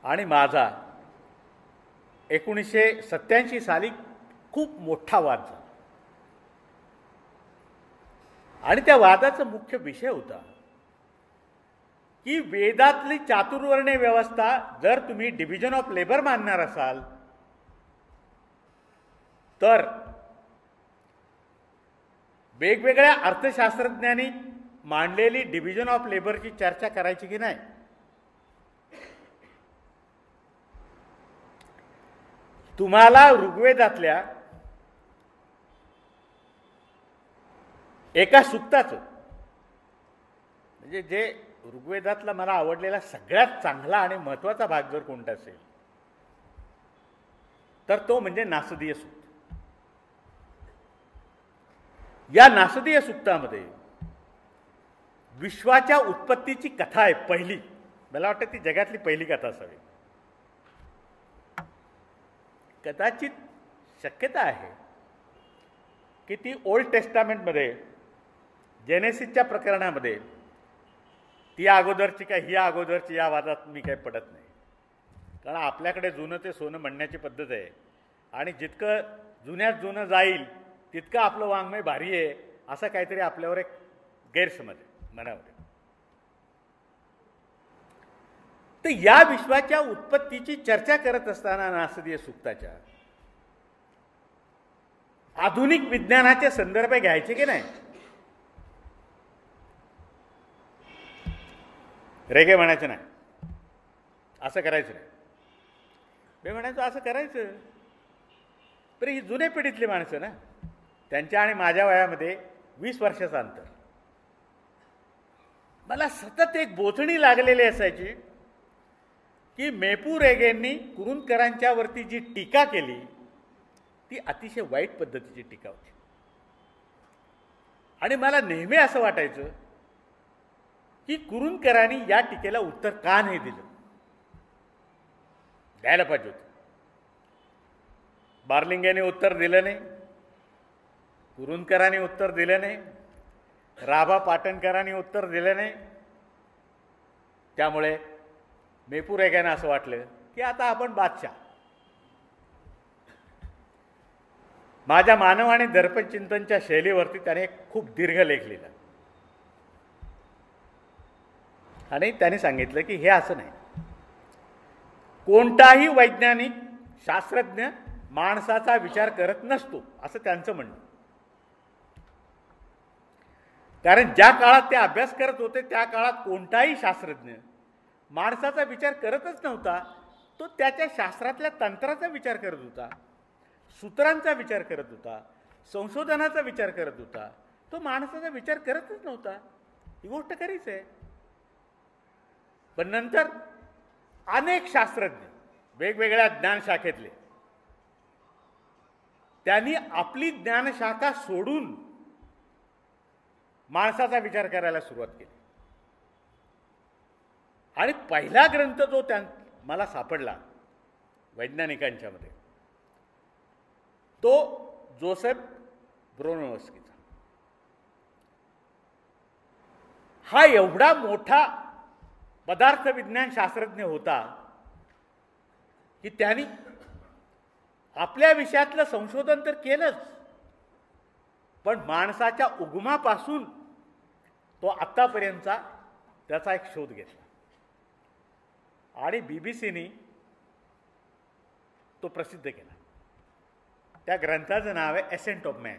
आणि माझा 1987 साली खूप मोठा वाद झाला, आणि त्या वादाचा मुख्य विषय होता की वेदातली चातुर्वर्ण्य व्यवस्था जर तुम्ही डिव्हिजन ऑफ लेबर मानणार असाल तर वेगवेगळ्या अर्थशास्त्रज्ञांनी मांडलेली डिव्हिजन ऑफ लेबरची चर्चा करायची की नाही. तुम्हाला ऋग्वेदातल्या एका सूक्ताचं, म्हणजे जे ऋग्वेदातला मला आवडलेला सगळ्यात चांगला आणि महत्त्वाचा भाग जर कोणता असेल तर तो म्हणजे नासदीय सूक्त. या नासदीय सूक्तामध्ये विश्वाच्या उत्पत्तीची कथा आहे पहिली. मला वाटतं ती जगातली पहिली कथा असावी. कदाचित शक्यता आहे की ती ओल्ड टेस्टामेंटमध्ये जेनेसिसच्या प्रकरणामध्ये ती अगोदरची का ही अगोदरची या वादात मी काही पडत नाही, कारण आपल्याकडे जुनं ते सोनं म्हणण्याची पद्धत आहे, आणि जितकं जुन्यात जुनं जाईल तितकं आपलं वाङ्मय भारी आहे असं काहीतरी आपल्यावर एक गैरसमज आहे मनावर. तर या विश्वाच्या उत्पत्तीची चर्चा करत असताना नासदीय सूक्ताच्या आधुनिक विज्ञानाचे संदर्भ घ्यायचे की नाही. रेगे म्हणायचं नाही, असं करायचं नाही. मी म्हणायचो असं करायचं, पण ही जुन्या पिढीतली माणसं ना, त्यांच्या आणि माझ्या वयामध्ये 20 वर्षाचं अंतर. मला सतत एक बोचणी लागलेली असायची की मेपू रेगेंनी कुरूंदकरांच्यावरती जी टीका केली ती अतिशय वाईट पद्धतीची टीका होती. आणि मला नेहमी असं वाटायचं की कुरूंदकरांनी या टीकेला उत्तर का नाही दिलं, द्यायला पाहिजे होतं. बारलिंगेने उत्तर दिलं नाही, कुरूंदकरांनी उत्तर दिलं नाही, राभा पाटणकरांनी उत्तर दिलं नाही. त्यामुळे मेपू रेग्यानं असं वाटलं की आता आपण बादशाह. माझ्या मानव आणि दर्पण चिंतनच्या शैलीवरती त्याने एक खूप दीर्घ लेख लिहिला आणि त्याने सांगितलं की हे असं नाही, कोणताही वैज्ञानिक शास्त्रज्ञ माणसाचा विचार करत नसतो असं त्यांचं म्हणणं. कारण ज्या काळात ते अभ्यास करत होते त्या काळात कोणताही शास्त्रज्ञ माणसाचा विचार करतच नव्हता. तो त्याच्या शास्त्रातल्या तंत्राचा विचार करत होता, सूत्रांचा विचार करत होता, संशोधनाचा विचार करत होता. तो माणसाचा विचार करतच नव्हता. ही गोष्ट खरीच आहे. पण नंतर अनेक शास्त्रज्ञ वेगवेगळ्या ज्ञानशाखेतले त्यांनी आपली ज्ञानशाखा सोडून माणसाचा विचार करायला सुरुवात केली. आणि पहिला ग्रंथ जो मला सापडला वैज्ञानिकांच्या मध्ये तो जोसेफ ब्रोनोवस्कीचा. हा एवढा मोठा पदार्थ विज्ञान शास्त्रज्ञ होता की त्यांनी आपल्या विषयातलं संशोधन तर केलंच, पण माणसाच्या उगमापासून तो आत्तापर्यंतचा त्याचा एक शोध घेतला. आणि बीबीसीने तो प्रसिद्ध केला. त्या ग्रंथाचं नाव आहे एसेंट ऑफ मॅन.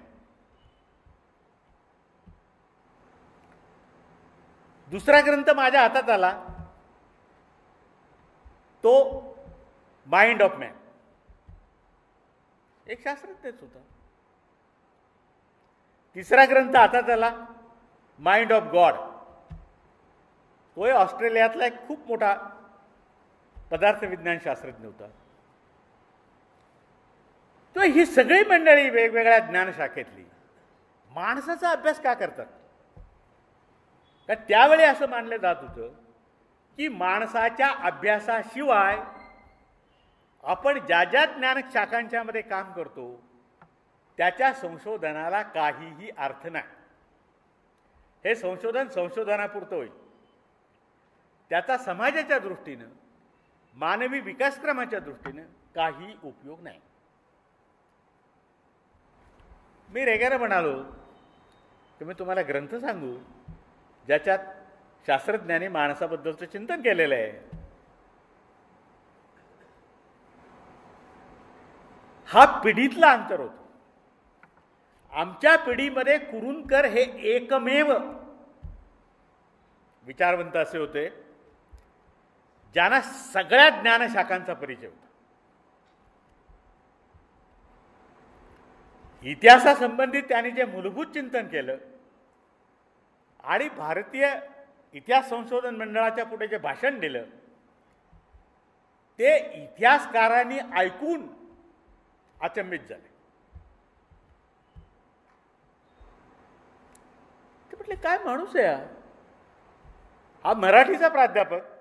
दुसरा ग्रंथ माझ्या हातात आला तो माइंड ऑफ मॅन. एक शास्त्रज्ञच होता. तिसरा ग्रंथ हातात आला माइंड ऑफ गॉड. तो ऑस्ट्रेलियातला एक खूप मोठा पदार्थ विज्ञान शास्त्रज्ञ होता. तो ही सगळी मंडळी वेगवेगळ्या ज्ञानशाखेतली माणसाचा अभ्यास का करतात? का त्यावेळी असं मानलं जात होतं की माणसाच्या अभ्यासाशिवाय आपण ज्या ज्या ज्ञानशाखांच्या मध्ये काम करतो त्याच्या संशोधनाला काहीही अर्थ नाही. हे संशोधन संशोधनापुरतं होईल, त्याचा समाजाच्या दृष्टीनं मानवी विकासक्रमाच्या दृष्टीनं काही उपयोग नाही. मी रेग्यानं म्हणालो की मी तुम्हाला ग्रंथ सांगू ज्याच्यात शास्त्रज्ञांनी माणसाबद्दलचं चिंतन केलेलं आहे. हा पिढीतला अंतर होतो. आमच्या पिढीमध्ये कुरूंदकर हे एकमेव विचारवंत असे होते ज्यांना सगळ्या ज्ञानशाखांचा परिचय होता. इतिहासासंबंधित त्यांनी जे मूलभूत चिंतन केलं आणि भारतीय इतिहास संशोधन मंडळाच्या पुढे जे भाषण दिलं ते इतिहासकारांनी ऐकून अचंबित झाले. ते म्हटले काय माणूस आहे हा मराठीचा प्राध्यापक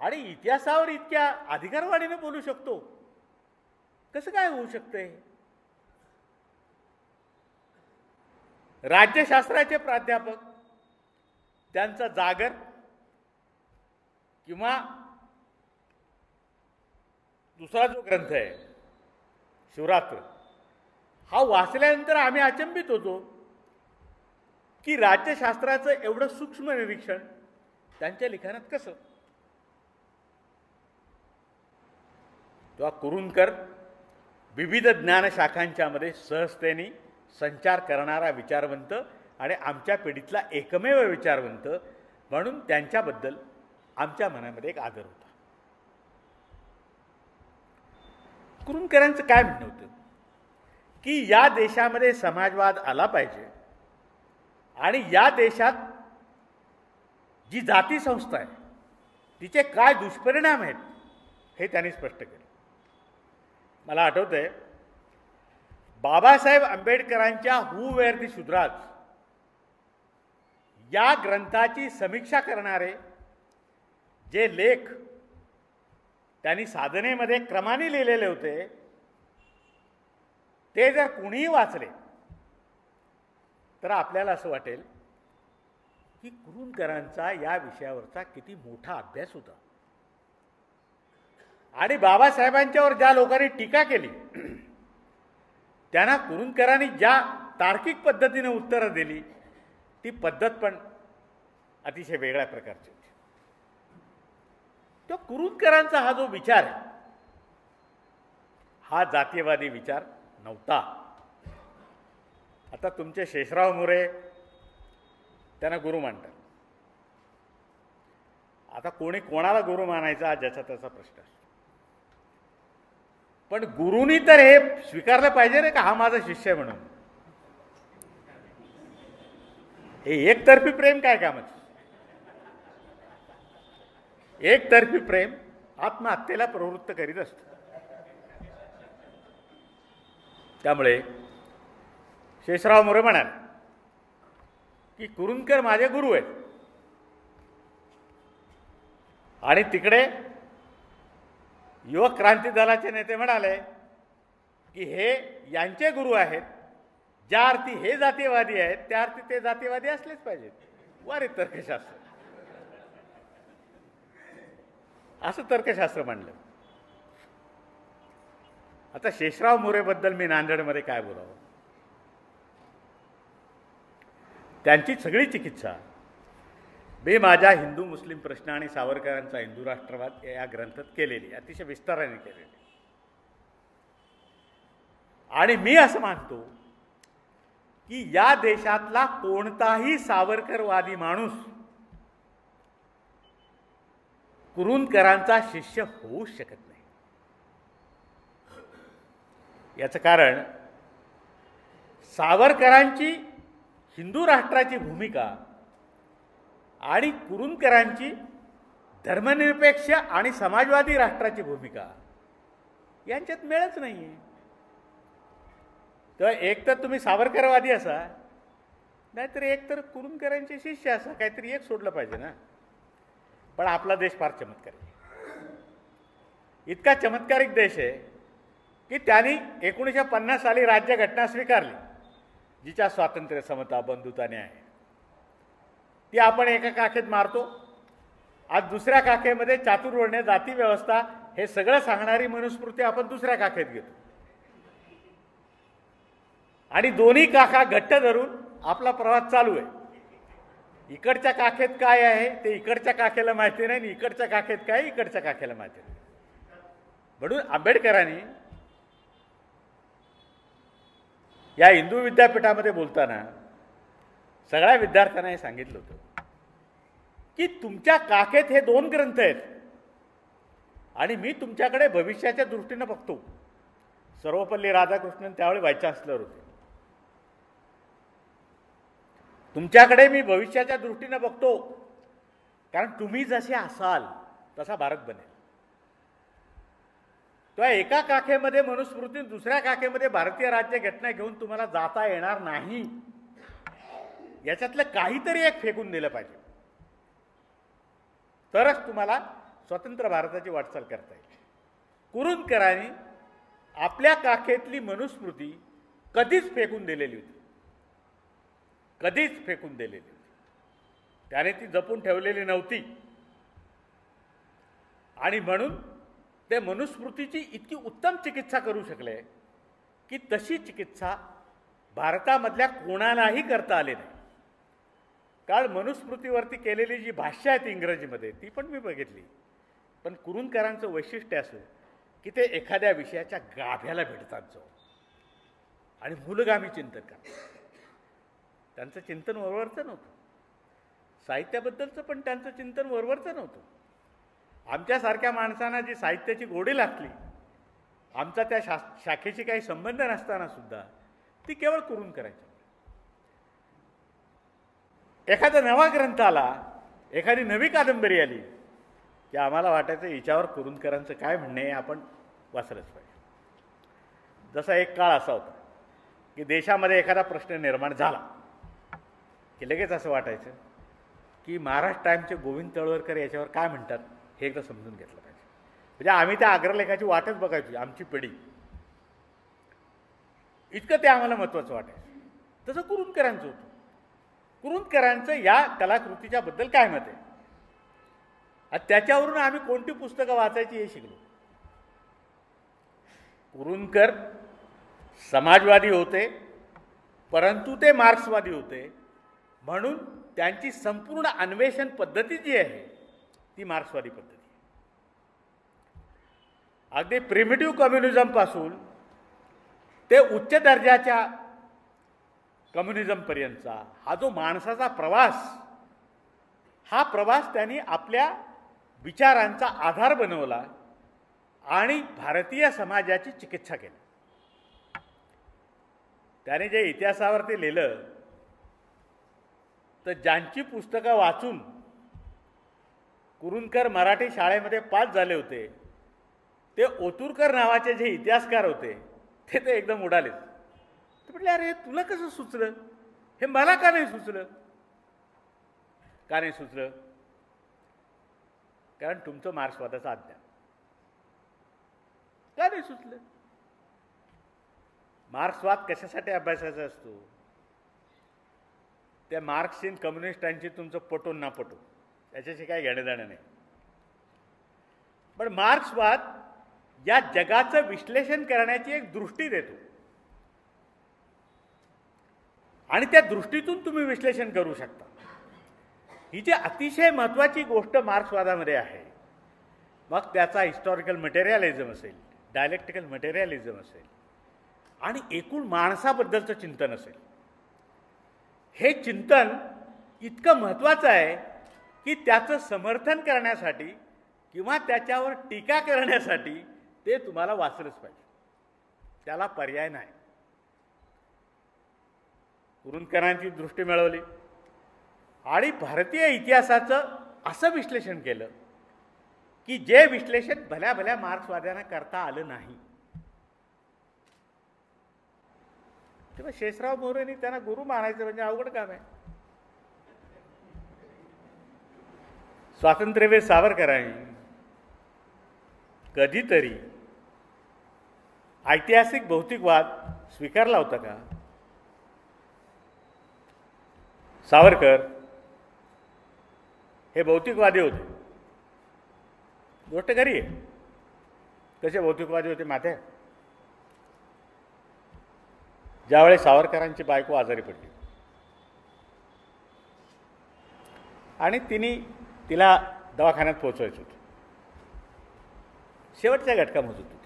आणि इतिहासावर इतक्या अधिकारवाणीने बोलू शकतो, कसं काय होऊ शकते? राज्यशास्त्राचे प्राध्यापक त्यांचा जागर किंवा दुसरा जो ग्रंथ आहे शिवरात्र हा वाचल्यानंतर आम्ही अचंबित होतो की राज्यशास्त्राचं एवढं सूक्ष्म निरीक्षण त्यांच्या लिखाणात कसं? तेव्हा कुरूंदकर विविध ज्ञानशाखांच्या मध्ये सहजतेने संचार करणारा विचारवंत आणि आमच्या पिढीतला एकमेव विचारवंत म्हणून त्यांच्याबद्दल आमच्या मनामध्ये एक आदर होता. कुरूंदकरांचं काय म्हणणं होतं की या देशामध्ये समाजवाद आला पाहिजे आणि या देशात जी जाती संस्था आहे तिचे काय दुष्परिणाम आहेत हे त्यांनी स्पष्ट केलं. मला आठवतंय बाबासाहेब आंबेडकरांच्या हू वेअर दी शूद्राज या ग्रंथाची समीक्षा करणारे जे लेख त्यांनी साधनेमध्ये क्रमाने लिहिलेले होते ते जर कुणीही वाचले तर आपल्याला असं वाटेल की कुरूंदकरांचा या विषयावरचा किती मोठा अभ्यास होता. आणि बाबासाहेबांच्यावर ज्या लोकांनी टीका केली त्यांना कुरूंदकरांनी ज्या तार्किक पद्धतीने उत्तरं दिली ती पद्धत पण अतिशय वेगळ्या प्रकारची होती. तो कुरूंदकरांचा हा जो विचार आहे हा जातीयवादी विचार नव्हता. आता तुमचे शेषराव मोरे त्यांना गुरु मानतात. आता कोणी कोणाला गुरु मानायचा ज्याचा त्याचा प्रश्न असतो, पण गुरुनी तर हे स्वीकारलं पाहिजे रे का हा माझा शिष्य आहे म्हणून. हे एकतर्फी प्रेम काय कामाचं. एकतर्फी प्रेम आत्महत्येला प्रवृत्त करीत असतं. त्यामुळे शेषराव मोरे म्हणाले की कुरूंदकर माझे गुरु आहेत आणि तिकडे युवक क्रांती दलाचे नेते म्हणाले की हे यांचे गुरु आहेत. ज्या अर्थी हे जातीयवादी आहेत त्या अर्थी ते जातीयवादी असलेच पाहिजेत. वारे तर्कशास्त्र असं तर्कशास्त्र मांडलं. आता शेषराव मोरेबद्दल मी नांदेडमध्ये काय बोलावं. त्यांची सगळी चिकित्सा मी माझ्या हिंदू मुस्लिम प्रश्न आणि सावरकरांचा हिंदू राष्ट्रवाद या ग्रंथात केलेली, अतिशय विस्ताराने केलेली. आणि मी असं मानतो की या देशातला कोणताही सावरकरवादी माणूस कुरूंदकरांचा शिष्य होऊ शकत नाही. याचं कारण सावरकरांची हिंदू राष्ट्राची भूमिका आणि कुरूंदकरांची धर्मनिरपेक्ष आणि समाजवादी राष्ट्राची भूमिका यांच्यात मेळच नाही आहे. तर एक तर तुम्ही सावरकरवादी असा, नाहीतर एक तर कुरूंदकरांचे शिष्य असा, काहीतरी एक सोडलं पाहिजे ना. पण आपला देश फार चमत्कारिक, इतका चमत्कारिक देश आहे की त्यांनी 1950 साली राज्यघटना स्वीकारली जिच्या स्वातंत्र्य, समता, बंधुता, न्याय ती आपण एका काखेत मारतो. आज दुसऱ्या काखेमध्ये चातुर्वर्ण्य, जाती व्यवस्था हे सगळं सांगणारी मनुस्मृती आपण दुसऱ्या काखेत घेतो आणि दोन्ही काखा घट्ट धरून आपला प्रवास चालू आहे. इकडच्या काखेत काय आहे ते इकडच्या काखेला माहिती नाही, इकडच्या काखेत काय इकडच्या काखेला माहिती नाही. म्हणून आंबेडकरांनी या हिंदू विद्यापीठामध्ये बोलताना सगळ्या विद्यार्थ्यांना हे सांगितलं होतं की तुमच्या काखेत हे 2 ग्रंथ आहेत आणि मी तुमच्याकडे भविष्याच्या दृष्टीनं बघतो. सर्वपल्ली राधाकृष्णन त्यावेळी व्हाईस चान्सलर होते. तुमच्याकडे मी भविष्याच्या दृष्टीनं बघतो, कारण तुम्ही जसे असाल तसा भारत बनेल. तेव्हा एका काखेमध्ये मनुस्मृती, दुसऱ्या काखेमध्ये भारतीय राज्यघटना घेऊन तुम्हाला जाता येणार नाही. याच्यातलं काहीतरी एक फेकून दिलं पाहिजे, तरच तुम्हाला स्वतंत्र भारताची वाटचाल करता येईल. कुरूंदकरांनी आपल्या काखेतली मनुस्मृती कधीच फेकून दिलेली होती, कधीच फेकून दिलेली होती. त्याने ती जपून ठेवलेली नव्हती आणि म्हणून ते मनुस्मृतीची इतकी उत्तम चिकित्सा करू शकले की तशी चिकित्सा भारतामधल्या कोणालाही करता आली नाही. कारण मनुस्मृतीवरती केलेली जी भाष्य आहेत इंग्रजीमध्ये ती पण मी बघितली. पण कुरूंदकरांचं वैशिष्ट्य असं की ते एखाद्या विषयाच्या गाभ्याला भेटतात जाऊन आणि मूलगामी चिंतन करतात. त्यांचं चिंतन वरवरचं नव्हतं, साहित्याबद्दलचं पण त्यांचं चिंतन वरवरचं नव्हतं. आमच्यासारख्या माणसांना जी साहित्याची गोडी लागली आमचा त्या शाखेशी काही संबंध नसताना सुद्धा ती केवळ कुरूंकरांची. एखादा नवा ग्रंथ आला, एखादी नवी कादंबरी आली की आम्हाला वाटायचं हिच्यावर कुरूंकरांचं काय म्हणणं आहे, आपण वाचलंच पाहिजे. जसा एक काळ असा होता की देशामध्ये एखादा प्रश्न निर्माण झाला की लगेच असं वाटायचं की महाराष्ट्र टाईमचे गोविंद तळवलकर याच्यावर काय म्हणतात हे एकदा समजून घेतलं पाहिजे. म्हणजे आम्ही त्या अग्रलेखाची वाटच बघायची, आमची पिढी. इतकं ते आम्हाला महत्त्वाचं वाटायचं. तसं कुरूंदकरांचं होतं. कुरूंदकरांचं या कलाकृतीच्या बद्दल काय मत आहे, आणि त्याच्यावरून आम्ही कोणती पुस्तकं वाचायची हे शिकलो. कुरूंदकर समाजवादी होते, परंतु ते मार्क्सवादी होते, म्हणून त्यांची संपूर्ण अन्वेषण पद्धती जी आहे ती मार्क्सवादी पद्धती. अगदी प्रिमिटिव्ह कम्युनिझमपासून ते उच्च दर्जाच्या कम्युनिझमपर्यंतचा हा जो माणसाचा प्रवास, हा प्रवास त्यांनी आपल्या विचारांचा आधार बनवला आणि भारतीय समाजाची चिकित्सा केली. त्याने जे इतिहासावरती लिहिलं, तर ज्यांची पुस्तकं वाचून कुरूंदकर मराठी शाळेमध्ये पास झाले होते, ते ओतूरकर नावाचे जे इतिहासकार होते ते तर एकदम उडालेच. ते म्हटले, अरे तुला कसं सुचलं, हे मला का नाही सुचलं. का नाही सुचलं? कारण तुमचं मार्क्सवादाचं अज्ञान. का नाही सुचलं? मार्क्सवाद कशासाठी अभ्यासाचा असतो? त्या मार्क्सियन कम्युनिस्टांची तुमचं पटून ना पटू याच्याशी काही घेणं देणं नाही. पण मार्क्सवाद या जगाचं विश्लेषण करण्याची एक दृष्टी देतो, आणि त्या दृष्टीतून तुम्ही विश्लेषण करू शकता. ही जी अतिशय महत्त्वाची गोष्ट मार्क्सवादामध्ये आहे, मग त्याचा हिस्टॉरिकल मटेरियलिझम असेल, डायलेक्टिकल मटेरियलिझम असेल, आणि एकूण माणसाबद्दलचं चिंतन असेल, हे चिंतन इतकं महत्त्वाचं आहे की त्याचं समर्थन करण्यासाठी किंवा त्याच्यावर टीका करण्यासाठी ते तुम्हाला वाचलंच पाहिजे. त्याला पर्याय नाही. कुरूंदकरांची दृष्टी मिळवली आणि भारतीय इतिहासाचं असं विश्लेषण केलं की जे विश्लेषण भल्या भल्या मार्क्सवाद्यांना करता आलं नाही. तेव्हा शेषराव मोरेंनी त्यांना गुरु मानायचं म्हणजे अवघड काम आहे. स्वातंत्र्यवीर सावरकरांनी कधीतरी ऐतिहासिक भौतिकवाद स्वीकारला होता का? सावरकर हे भौतिकवादी होते. गोष्ट खरी आहे. कसे भौतिकवादी होते माहिती आहे? ज्यावेळी सावरकरांची बायको आजारी पडली आणि तिला दवाखान्यात पोहोचवायचं होतं, शेवटच्या घटकामध्ये होते,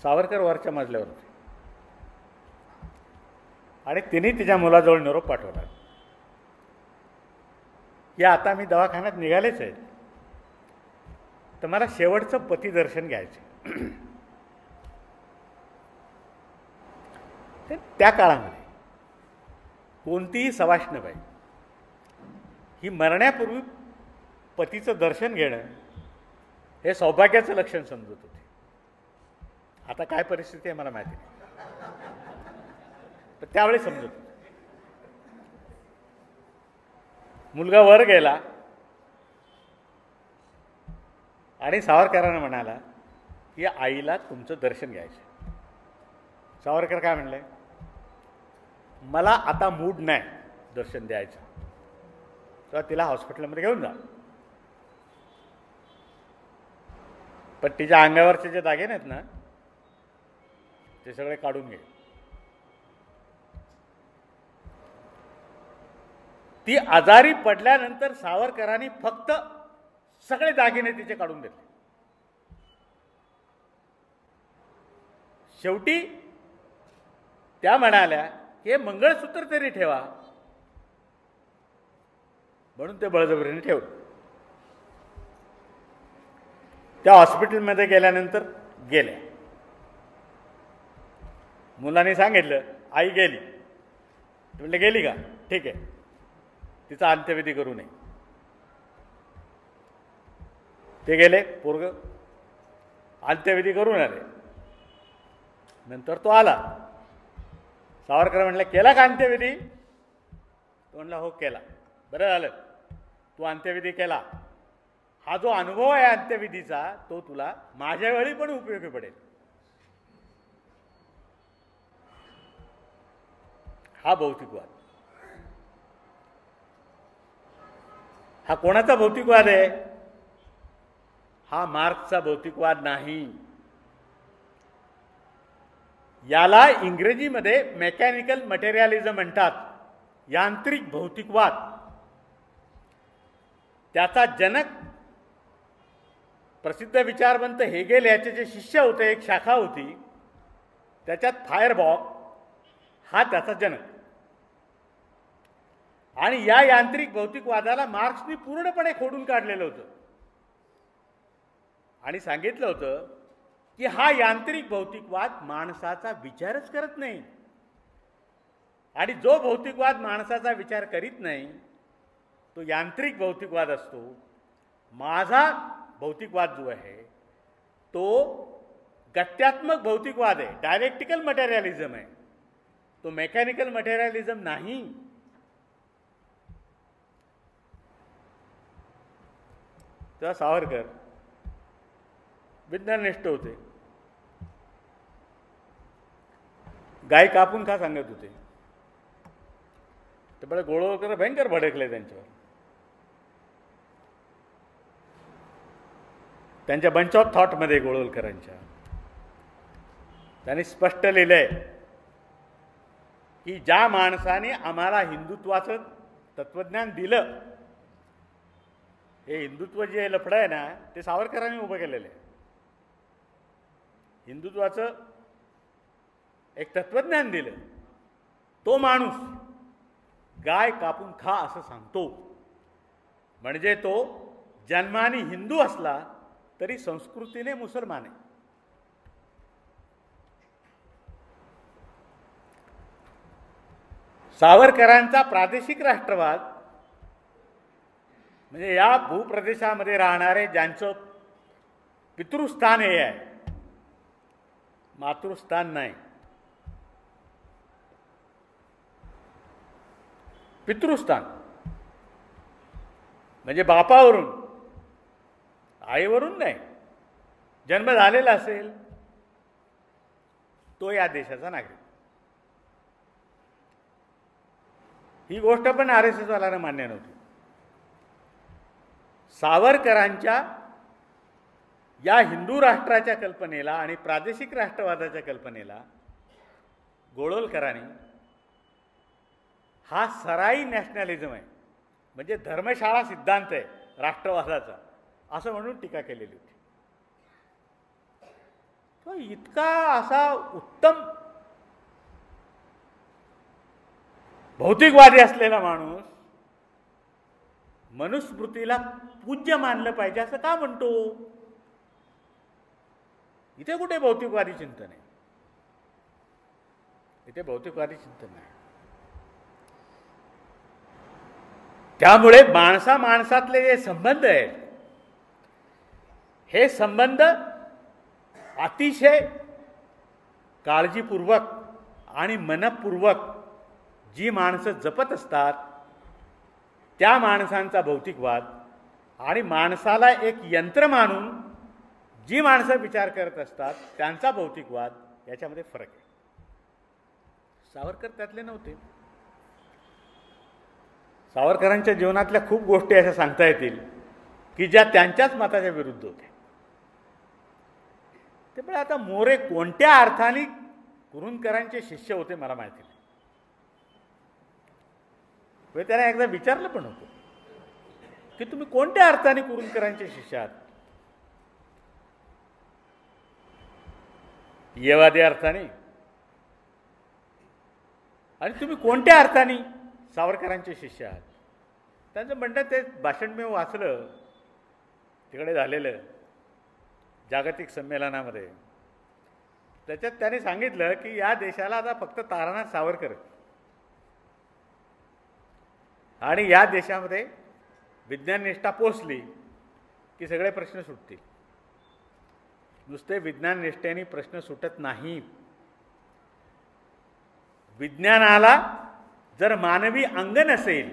सावरकर वरच्या मजल्यावर होते आणि तिने तिच्या मुलाजवळ निरोप पाठवला की आता मी दवाखान्यात निघालेच आहे, तर मला शेवटचं पतिदर्शन घ्यायचं. त्या काळामध्ये कोणतीही सवाष्णबाई ही मरण्यापूर्वी पतीचं दर्शन घेणं हे सौभाग्याचं लक्षण समजत होते. आता काय परिस्थिती आहे मला माहिती नाही, पण त्यावेळी समजत होते. मुलगा वर गेला आणि सावरकरांना म्हणाला की आईला तुमचं दर्शन घ्यायचं. सावरकर काय म्हणले, मला आता मूड नाही दर्शन द्यायचं, तर तिला हॉस्पिटलमध्ये घेऊन जा, पण तिच्या अंगावरचे जे दागिने आहेत ना ते सगळे काढून घे. ती आजारी पडल्यानंतर सावरकरांनी फक्त सगळे दागिने तिचे काढून घेतले. शेवटी त्या म्हणाल्या की हे मंगळसूत्र तरी ठेवा, म्हणून ते बळजबरीने ठेवलं. त्या हॉस्पिटलमध्ये गेल्यानंतर गेल्या. मुलांनी सांगितलं आई गेली. म्हटलं गेली का, ठीक आहे, तिचा अंत्यविधी करू नये. ते गेले, पोरग अंत्यविधी करून आले. नंतर तो आला. सावरकर म्हटलं केला का अंत्यविधी? तो म्हणला हो केला. बरं झालं तू अंत्यविधी केला. हा जो अनुभव आहे अंत्यविधीचा तो तुला माझ्या वेळी पण उपयोगी पडेल. हा भौतिकवाद. हा कोणाचा भौतिकवाद आहे? हा मार्क्सचा भौतिकवाद नाही. याला इंग्रजीमध्ये मेकॅनिकल मटेरियलिझम म्हणतात, यांत्रिक भौतिकवाद. त्याचा जनक प्रसिद्ध विचारवंत हेगेल याचे जे शिष्य होते, एक शाखा होती त्याच्यात फायरबॉक हा त्याचा जनक. आणि या यांत्रिक भौतिकवादाला मार्क्सनी पूर्णपणे खोडून काढलेलं होतं आणि सांगितलं होतं की हा यांत्रिक भौतिकवाद माणसाचा विचारच करत नाही. आणि जो भौतिकवाद माणसाचा विचार करीत नाही तो यांत्रिक भौतिकवाद असतो. माझा भौतिकवाद जो आहे तो गत्यात्मक भौतिकवाद आहे, डायलेक्टिकल मटेरियलिझम आहे, तो मेकॅनिकल मटेरियलिझम नाही. तेव्हा सावरकर विज्ञाननिष्ठ होते. गाय कापून खा सांगत होते. ते बळे गोळवळकर भयंकर भडकले त्यांच्यावर. त्यांच्या बंच ऑफ थॉटमध्ये गोळवळकरांच्या त्यांनी स्पष्ट लिहिलंय की ज्या माणसाने आम्हाला हिंदुत्वाचं तत्वज्ञान दिलं, हे हिंदुत्व जे लफडं आहे ना ते सावरकरांनी उभं केलेलं आहे. हिंदुत्वाचं एक तत्वज्ञान दिलं, तो माणूस गाय कापून खा असं सांगतो. म्हणजे तो जन्माने हिंदू असला तरी संस्कृतीने मुसलमान आहे. सावरकरांचा प्रादेशिक राष्ट्रवाद म्हणजे या भूप्रदेशामध्ये राहणारे ज्यांचं पितृस्थान हे आहे, मातृस्थान नाही. पितृस्थान म्हणजे बापावरून, आईवरून नाही, जन्म झालेला असेल तो या देशाचा नागरिक. ही गोष्ट पण RSS वाल्यांना मान्य नव्हती. सावरकरांच्या या हिंदू राष्ट्राच्या कल्पनेला आणि प्रादेशिक राष्ट्रवादाच्या कल्पनेला गोळवलकरांनी हा सराई नॅशनॅलिझम आहे, म्हणजे धर्मशाळा सिद्धांत आहे राष्ट्रवादाचा, असं म्हणून टीका केलेली होती. तो इतका असा उत्तम भौतिकवादी असलेला माणूस मनुस्मृतीला पूज्य मानलं पाहिजे असं का म्हणतो? इथे कुठे भौतिकवादी चिंतन आहे? इथे भौतिकवादी चिंतन आहे. त्यामुळे माणसातले जे संबंध आहेत हे संबंध अतिशय काळजीपूर्वक आणि मनपूर्वक जी माणसं जपत असतात त्या माणसांचा भौतिकवाद आणि माणसाला एक यंत्र मानून जी माणसं विचार करत असतात त्यांचा भौतिकवाद याच्यामध्ये फरक आहे. सावरकर त्यातले नव्हते. सावरकरांच्या जीवनातल्या खूप गोष्टी अशा सांगता येतील की ज्या त्यांच्याच मताच्या विरुद्ध होत्या. ते पण आता मोरे कोणत्या अर्थाने कुरुंदकरांचे शिष्य होते मला माहिती नाही. त्याने एकदा विचारलं पण होतं की तुम्ही कोणत्या अर्थाने कुरुंदकरांचे शिष्य आहात? येवादी अर्थाने. आणि तुम्ही कोणत्या अर्थाने सावरकरांचे शिष्य आहात? त्यांचं म्हणणं ते भाषण मी वाचलं तिकडे झालेलं जागतिक संमेलनामध्ये. त्याच्यात त्याने सांगितलं की या देशाला आता फक्त तारानाथ सावरकर आणि या देशामध्ये विज्ञान निष्ठा पोचली की सगळे प्रश्न सुटतील. नुसते विज्ञान निष्ठेने प्रश्न सुटत नाही. विज्ञानाला जर मानवी अंग नसेल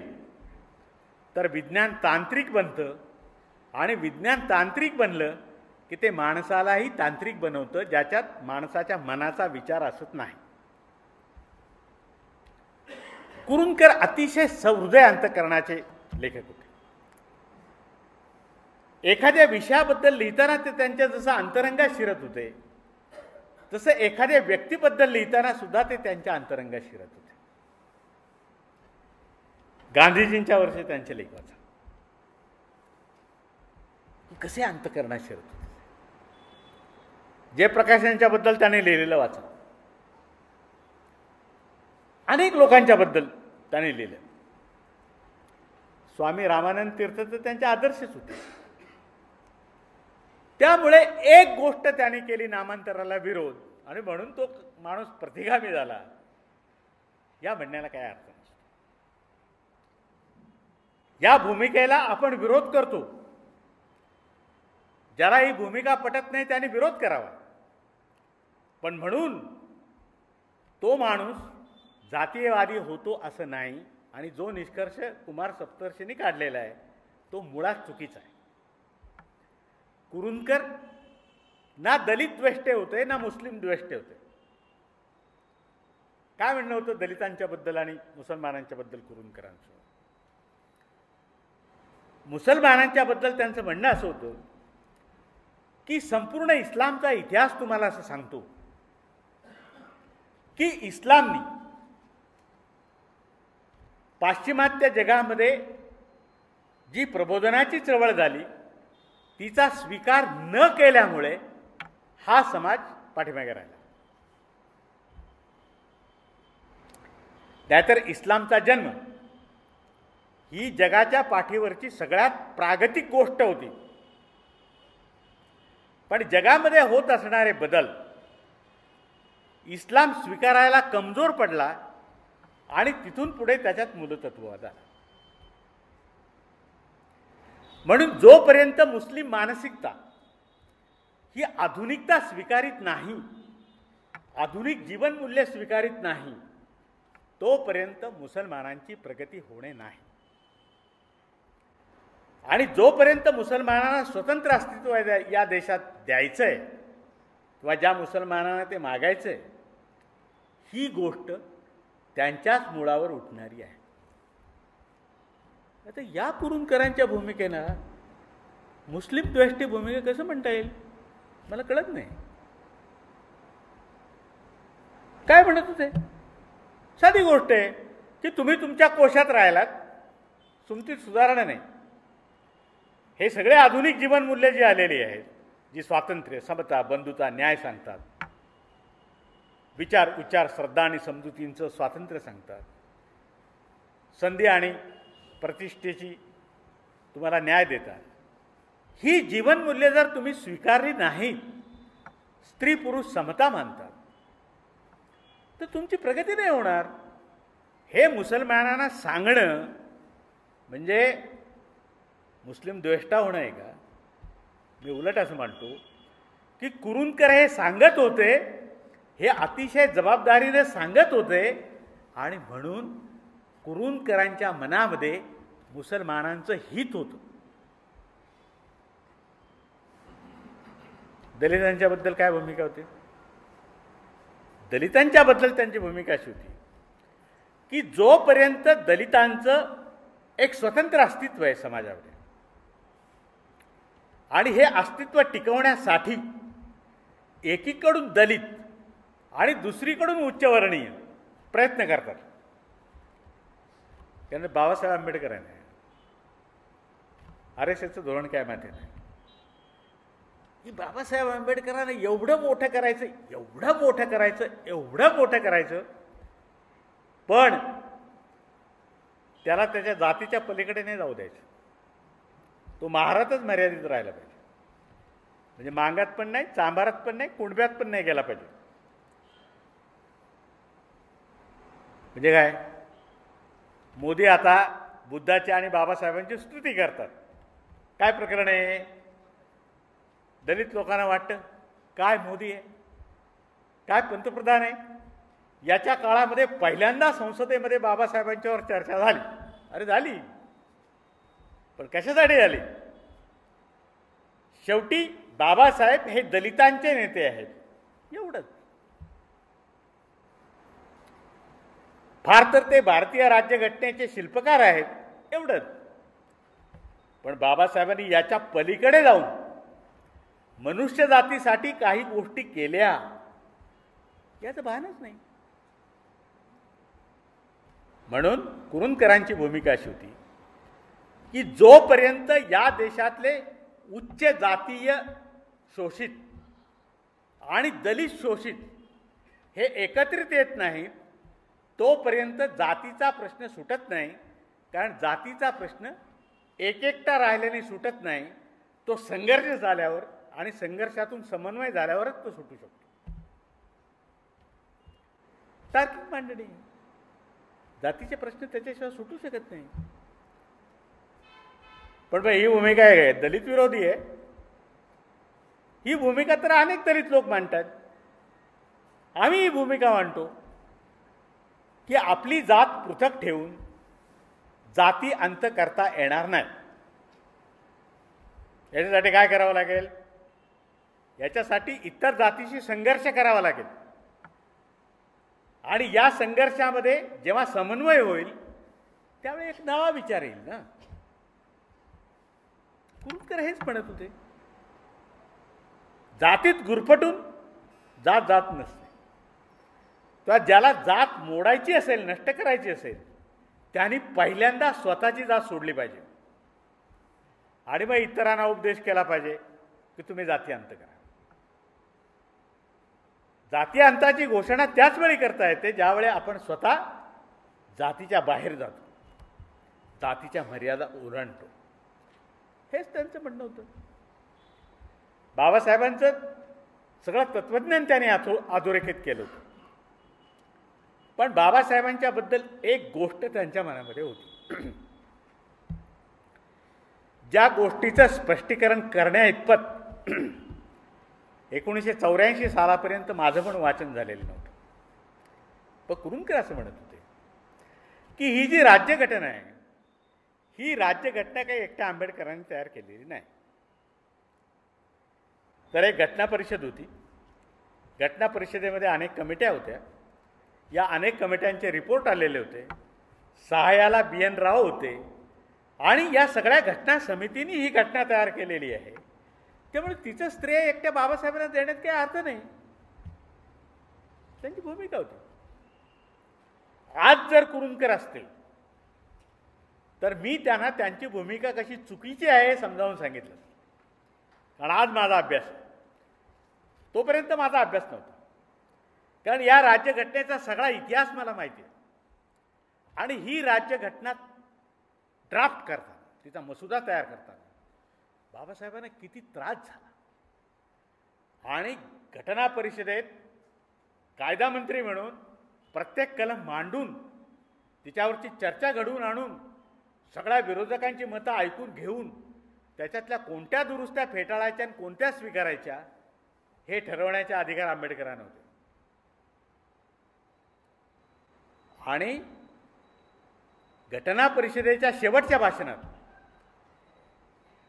तर विज्ञान तांत्रिक बनतं आणि विज्ञान तांत्रिक बनलं की ते माणसालाही तांत्रिक बनवतं, ज्याच्यात माणसाच्या मनाचा विचार असत नाही. कुरूंकर अतिशय सहृदय अंतःकरणाचे लेखक होते. एखाद्या विषयाबद्दल लिहिताना ते त्यांच्या जसं अंतरंगात शिरत होते, तसं एखाद्या व्यक्तीबद्दल लिहिताना सुद्धा ते त्यांच्या अंतरंगात शिरत होते. गांधीजींच्या वर्षी त्यांचे लेख वाचा, कसे अंतःकरणात शिरत होते. जयप्रकाश यांच्याबद्दल त्याने लिहिलेलं वाचा, अनेक लोकांच्या बद्दल त्याने लिहिलं. स्वामी रामानंद तीर्थ तर त्यांचे आदर्शच होते. त्यामुळे एक गोष्ट त्यांनी केली, नामांतराला विरोध, आणि म्हणून तो माणूस प्रतिगामी झाला, या म्हणण्याला काय अर्थ नसतो. या भूमिकेला आपण विरोध करतो. ज्याला ही भूमिका पटत नाही त्याने विरोध करावा, पण म्हणून तो माणूस जातीयवादी होतो असं नाही. आणि जो निष्कर्ष कुमार सप्तर्षींनी काढलेला आहे तो मुळात चुकीचा आहे. कुरूंकर ना दलित द्वेष्टे होते ना मुस्लिम द्वेष्टे होते. काय म्हणणं होतं दलितांच्या बद्दल आणि मुसलमानांच्या बद्दल कुरूंकरांचं? मुसलमानांच्या बद्दल त्यांचं म्हणणं असं होतं की संपूर्ण इस्लामचा इतिहास तुम्हाला असं सांगतो की इस्लामनी पाश्चिमात्य जगामध्ये जी प्रबोधनाची चळवळ झाली तिचा स्वीकार न केल्यामुळे हा समाज पाठीमागे राहिला. नाहीतर इस्लामचा जन्म ही जगाच्या पाठीवरची सगळ्यात प्रागतिक गोष्ट होती. पण जगामध्ये होत असणारे बदल इस्लाम स्वीकारायला कमजोर पडला आणि तिथून पुढे त्याच्यात मूलतत्ववाद आला. म्हणून जोपर्यंत मुस्लिम मानसिकता ही आधुनिकता स्वीकारित नाही, आधुनिक जीवनमूल्य स्वीकारित नाही, तोपर्यंत मुसलमानांची प्रगती होणे नाही. आणि जोपर्यंत मुसलमानांना स्वतंत्र अस्तित्व या देशात द्यायचंय किंवा ज्या मुसलमानांना ते मागायचंय, ही गोष्ट त्यांच्याच मुळावर उठणारी आहे. आता या कुरूंकरांच्या भूमिकेनं मुस्लिम द्वेष्टी भूमिका कसं म्हणता येईल मला कळत नाही. काय म्हणत होते? साधी गोष्ट आहे की तुम्ही तुमच्या कोशात राहिलात, तुमची सुधारणा नाही. हे सगळे आधुनिक जीवनमूल्य जी आलेली आहेत, जी स्वातंत्र्य, समता, बंधुता, न्याय सांगतात, विचार, उच्चार, श्रद्धा आणि समजुतींचं स्वातंत्र्य सांगतात, संधी आणि प्रतिष्ठेची तुम्हाला न्याय देतात, ही जीवनमूल्य जर तुम्ही स्वीकारली नाहीत, स्त्री पुरुष समता मानतात, तर तुमची प्रगती नाही होणार. हे मुसलमानांना सांगणं म्हणजे मुस्लिम द्वेष्टा होणं आहे का? मी उलट असं मानतो की कुरूंकर हे सांगत होते, हे अतिशय जबाबदारीने सांगत होते, आणि म्हणून कुरूंकरांच्या मनामध्ये मुसलमानांचं हित होतं. दलितांच्याबद्दल काय भूमिका होती? दलितांच्याबद्दल त्यांची भूमिका अशी होती की जोपर्यंत दलितांचं एक स्वतंत्र अस्तित्व आहे समाजामध्ये, आणि हे अस्तित्व टिकवण्यासाठी एकीकडून दलित आणि दुसरीकडून उच्चवर्णीय प्रयत्न करतात. त्याने बाबासाहेब आंबेडकरांनी RSSचं धोरण काय माहिती नाही की बाबासाहेब आंबेडकरांना एवढं मोठं करायचं, एवढं मोठं करायचं, एवढं मोठं करायचं, पण त्याला त्याच्या जातीच्या पलीकडे नाही जाऊ द्यायचं. तो महारातच मर्यादित राहिला पाहिजे. म्हणजे मांगात पण नाही, चांभारात पण नाही, कुणब्यात पण नाही गेला पाहिजे. म्हणजे काय, मोदी आता बुद्धाची आणि बाबासाहेबांची स्तुती करतात. काय प्रकरण आहे? दलित लोकांना वाटतं काय मोदी आहे, काय पंतप्रधान आहे. याच्या काळामध्ये पहिल्यांदा संसदेमध्ये बाबासाहेबांच्यावर चर्चा झाली. अरे झाली, पण कशासाठी झाली? शेवटी बाबासाहेब हे दलितांचे नेते आहेत एवढंच. फार तर ते भारतीय राज्यघटनेचे शिल्पकार आहेत एवढंच. पण बाबासाहेबांनी याच्या पलीकडे जाऊन मनुष्य जातीसाठी काही गोष्टी केल्या याचं भानच नाही. म्हणून कुरूंदकरांची भूमिका अशी होती की जोपर्यंत या देशातले उच्च जातीय शोषित आणि दलित शोषित हे एकत्रित येत नाहीत तोपर्यंत जातीचा प्रश्न सुटत नाही. कारण जातीचा प्रश्न एकटा राहिल्याने सुटत नाही, तो संघर्ष झाल्यावर आणि संघर्षातून समन्वय झाल्यावरच तो सुटू शकतो. तार्किक मांडणी, जातीचे प्रश्न त्याच्याशिवाय सुटू शकत नाही. पण ही भूमिका आहे दलित विरोधी आहे. ही भूमिका तर अनेक दलित लोक मांडतात. आम्ही ही भूमिका मांडतो की आपली जात पृथक ठेवून जाती अंत करता येणार नाही. याच्यासाठी काय करावं लागेल? याच्यासाठी इतर जातीशी संघर्ष करावा लागेल. आणि या संघर्षामध्ये जेव्हा समन्वय होईल त्यावेळी एक नवा विचार येईल ना. कुरूंदकर हेच म्हणत होते, जातीत गुरफटून जात जात नसते. तर ज्याला जात मोडायची असेल, नष्ट करायची असेल, त्यांनी पहिल्यांदा स्वतःची जात सोडली पाहिजे आणि मग इतरांना उपदेश केला पाहिजे की तुम्ही जाती अंत करा. जाती अंताची घोषणा त्याच वेळी करता येते ज्यावेळी आपण स्वतः जातीच्या बाहेर जातो, जातीच्या मर्यादा ओलांडतो. हेच त्यांचं म्हणणं होतं. बाबासाहेबांचं सगळं तत्वज्ञान त्याने अधोरेखित केलं होतं. पण बाबासाहेबांच्या बद्दल एक गोष्ट त्यांच्या मनामध्ये होती, ज्या गोष्टीचं स्पष्टीकरण करण्याइतपत 1984 सालापर्यंत माझं पण वाचन झालेलं नव्हतं. पण कुरूंदकर असं म्हणत होते की ही जी राज्यघटना आहे, ही राज्यघटना काही एकट्या आंबेडकरांनी तयार केलेली नाही. तर एक घटना परिषद होती. घटना परिषदेमध्ये अनेक कमिट्या होत्या. या अनेक कमिट्यांचे रिपोर्ट आलेले होते. सहाय्याला BN राव होते आणि या सगळ्या घटना समितीने ही घटना तयार केलेली आहे. त्यामुळे तिचं श्रेय एकट्या बाबासाहेबांना देण्यात काही अर्थ नाही. त्यांची भूमिका होती. आज जर कुरूंदकर असतील तर मी त्यांना त्यांची भूमिका कशी चुकीची आहे हे समजावून सांगितलं. कारण आज माझा अभ्यास, तोपर्यंत माझा अभ्यास नव्हता. कारण या राज्यघटनेचा सगळा इतिहास मला माहिती आहे. आणि ही राज्यघटना ड्राफ्ट करताना, तिचा मसुदा तयार करताना बाबासाहेबांना किती त्रास झाला. आणि घटना परिषदेत कायदा मंत्री म्हणून प्रत्येक कलम मांडून तिच्यावरची चर्चा घडवून आणून सगळ्या विरोधकांची मतं ऐकून घेऊन त्याच्यातल्या कोणत्या दुरुस्त्या फेटाळायच्या आणि कोणत्या स्वीकारायच्या हे ठरवण्याचे अधिकार आंबेडकरांना होते. आणि घटना परिषदेच्या शेवटच्या भाषणात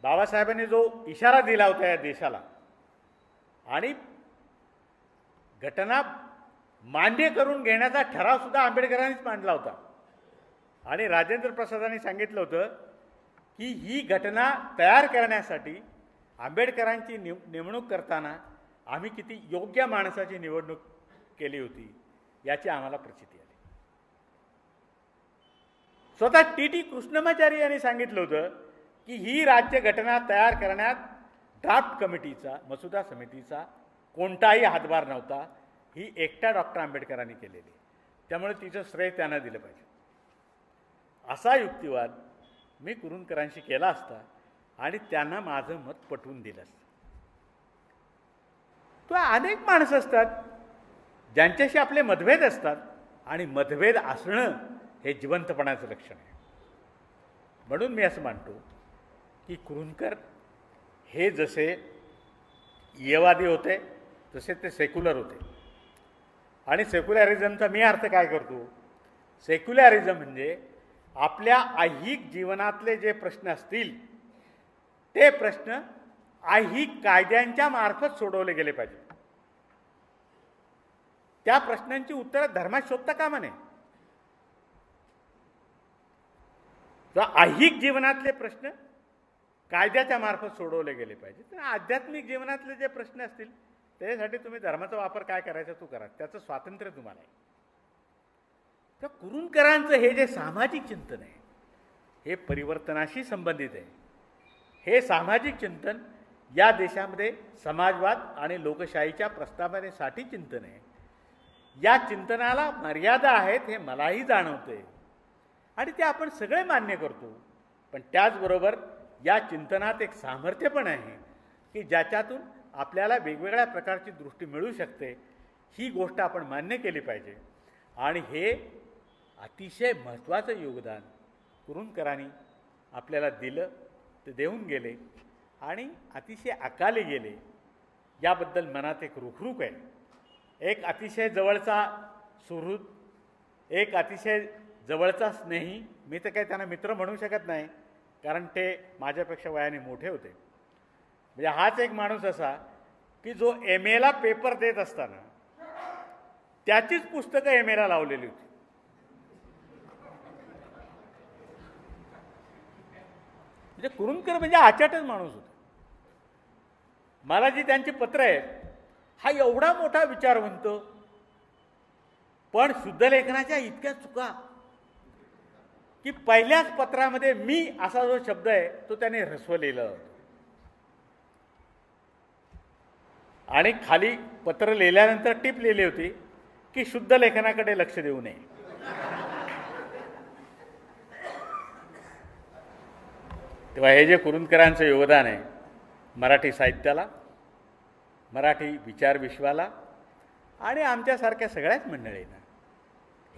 बाबासाहेबांनी जो इशारा दिला होता या देशाला आणि घटना मान्य करून घेण्याचा ठराव सुद्धा आंबेडकरांनीच मांडला होता. आणि राजेंद्र प्रसादांनी सांगितलं होतं की ही घटना तयार करण्यासाठी आंबेडकरांची नेमणूक करताना आम्ही किती योग्य माणसाची निवडणूक केली होती याची आम्हाला प्रचिती आली. स्वतः TT कृष्णमाचारी यांनी सांगितलं होतं की ही राज्यघटना तयार करण्यात ड्राफ्ट कमिटीचा, मसुदा समितीचा कोणताही हातभार नव्हता. ही एकट्या डॉक्टर आंबेडकरांनी केलेली. त्यामुळे तिचं श्रेय त्यांना दिलं पाहिजे. असा युक्तिवाद मी कुरूंदकरांशी केला असता आणि त्यांना माझं मत पटवून दिलं असतं. तो अनेक माणसं असतात ज्यांच्याशी आपले मतभेद असतात, आणि मतभेद असणं हे जिवंतपणाचं लक्षण आहे. म्हणून मी असं मानतो की कुरूंकर हे जसे ईयवादी होते तसे ते सेक्युलर होते. आणि सेक्युलरिझमचा मी अर्थ काय करतो? सेक्युलरिझम म्हणजे आपल्या ऐहिक जीवनातले जे प्रश्न असतील ते प्रश्न ऐहिक कायद्यांच्या मार्फत सोडवले गेले पाहिजेत. त्या प्रश्नांची उत्तरं धर्मात शोधता कामा नये. ऐहिक जीवनातले प्रश्न कायद्याच्या मार्फत सोडवले गेले पाहिजेत. तर आध्यात्मिक जीवनातले जे प्रश्न असतील त्याच्यासाठी तुम्ही धर्माचा वापर काय करायचा तो करा, त्याचं स्वातंत्र्य तुम्हाला आहे. तर कुरूंकरांचं हे जे सामाजिक चिंतन आहे हे परिवर्तनाशी संबंधित आहे. हे सामाजिक चिंतन या देशामध्ये समाजवाद आणि लोकशाहीच्या प्रस्थापनेसाठी चिंतन आहे. या चिंतनाला मर्यादा आहेत हे मलाही जाणवते आणि ते आपण सगळे मान्य करतो. पण त्याचबरोबर या चिंतनात एक सामर्थ्य पण आहे की ज्याच्यातून आपल्याला वेगवेगळ्या प्रकारची दृष्टी मिळू शकते. ही गोष्ट आपण मान्य केली पाहिजे. आणि हे अतिशय महत्त्वाचं योगदान कुरूंकरांनी आपल्याला दिलं, ते देऊन गेले आणि अतिशय अकाली गेले. याबद्दल मनात एक रुखरुख आहे. एक अतिशय जवळचा सुहृद, एक अतिशय जवळचा स्नेही. मी तर काही त्यांना मित्र म्हणू शकत नाही कारण ते माझ्यापेक्षा वयाने मोठे होते. म्हणजे हाच एक माणूस असा की जो MA पेपर देत असताना त्याचीच पुस्तकं MA लावलेली होती. म्हणजे कुरूंकर म्हणजे आचाटच माणूस होता. मला जी त्यांची पत्र आहेत, हा एवढा मोठा विचारवंत पण शुद्धलेखनाच्या इतक्या चुका की पहिल्याच पत्रामध्ये मी असा जो शब्द आहे तो त्याने ह्रस्व लिहिला होता. आणि खाली पत्र लिहिल्यानंतर टीप लिहिली होती की शुद्ध लेखनाकडे लक्ष देऊ नये. तेव्हा हे जे कुरूंकरांचं योगदान आहे मराठी साहित्याला, मराठी विचारविश्वाला आणि आमच्यासारख्या सगळ्याच मंडळींना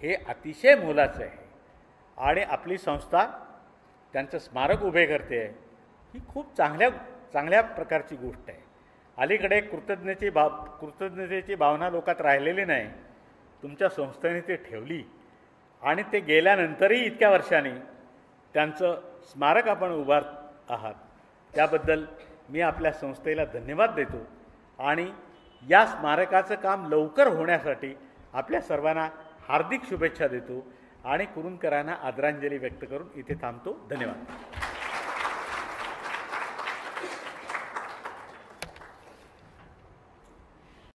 हे अतिशय मोलाचं आहे. आणि आपली संस्था त्यांचं स्मारक उभे करते आहे ही खूप चांगल्या प्रकारची गोष्ट आहे. अलीकडे कृतज्ञतेची भावना लोकात राहिलेली नाही. तुमच्या संस्थेने ते ठेवली आणि ते गेल्यानंतरही इतक्या वर्षांनी त्यांचं स्मारक आपण उभारत आहात. त्याबद्दल मी आपल्या संस्थेला धन्यवाद देतो आणि या स्मारकाचं काम लवकर होण्यासाठी आपल्या सर्वांना हार्दिक शुभेच्छा देतो आणि कुरूंकरांना आदरांजली व्यक्त करून इथे थांबतो. धन्यवाद.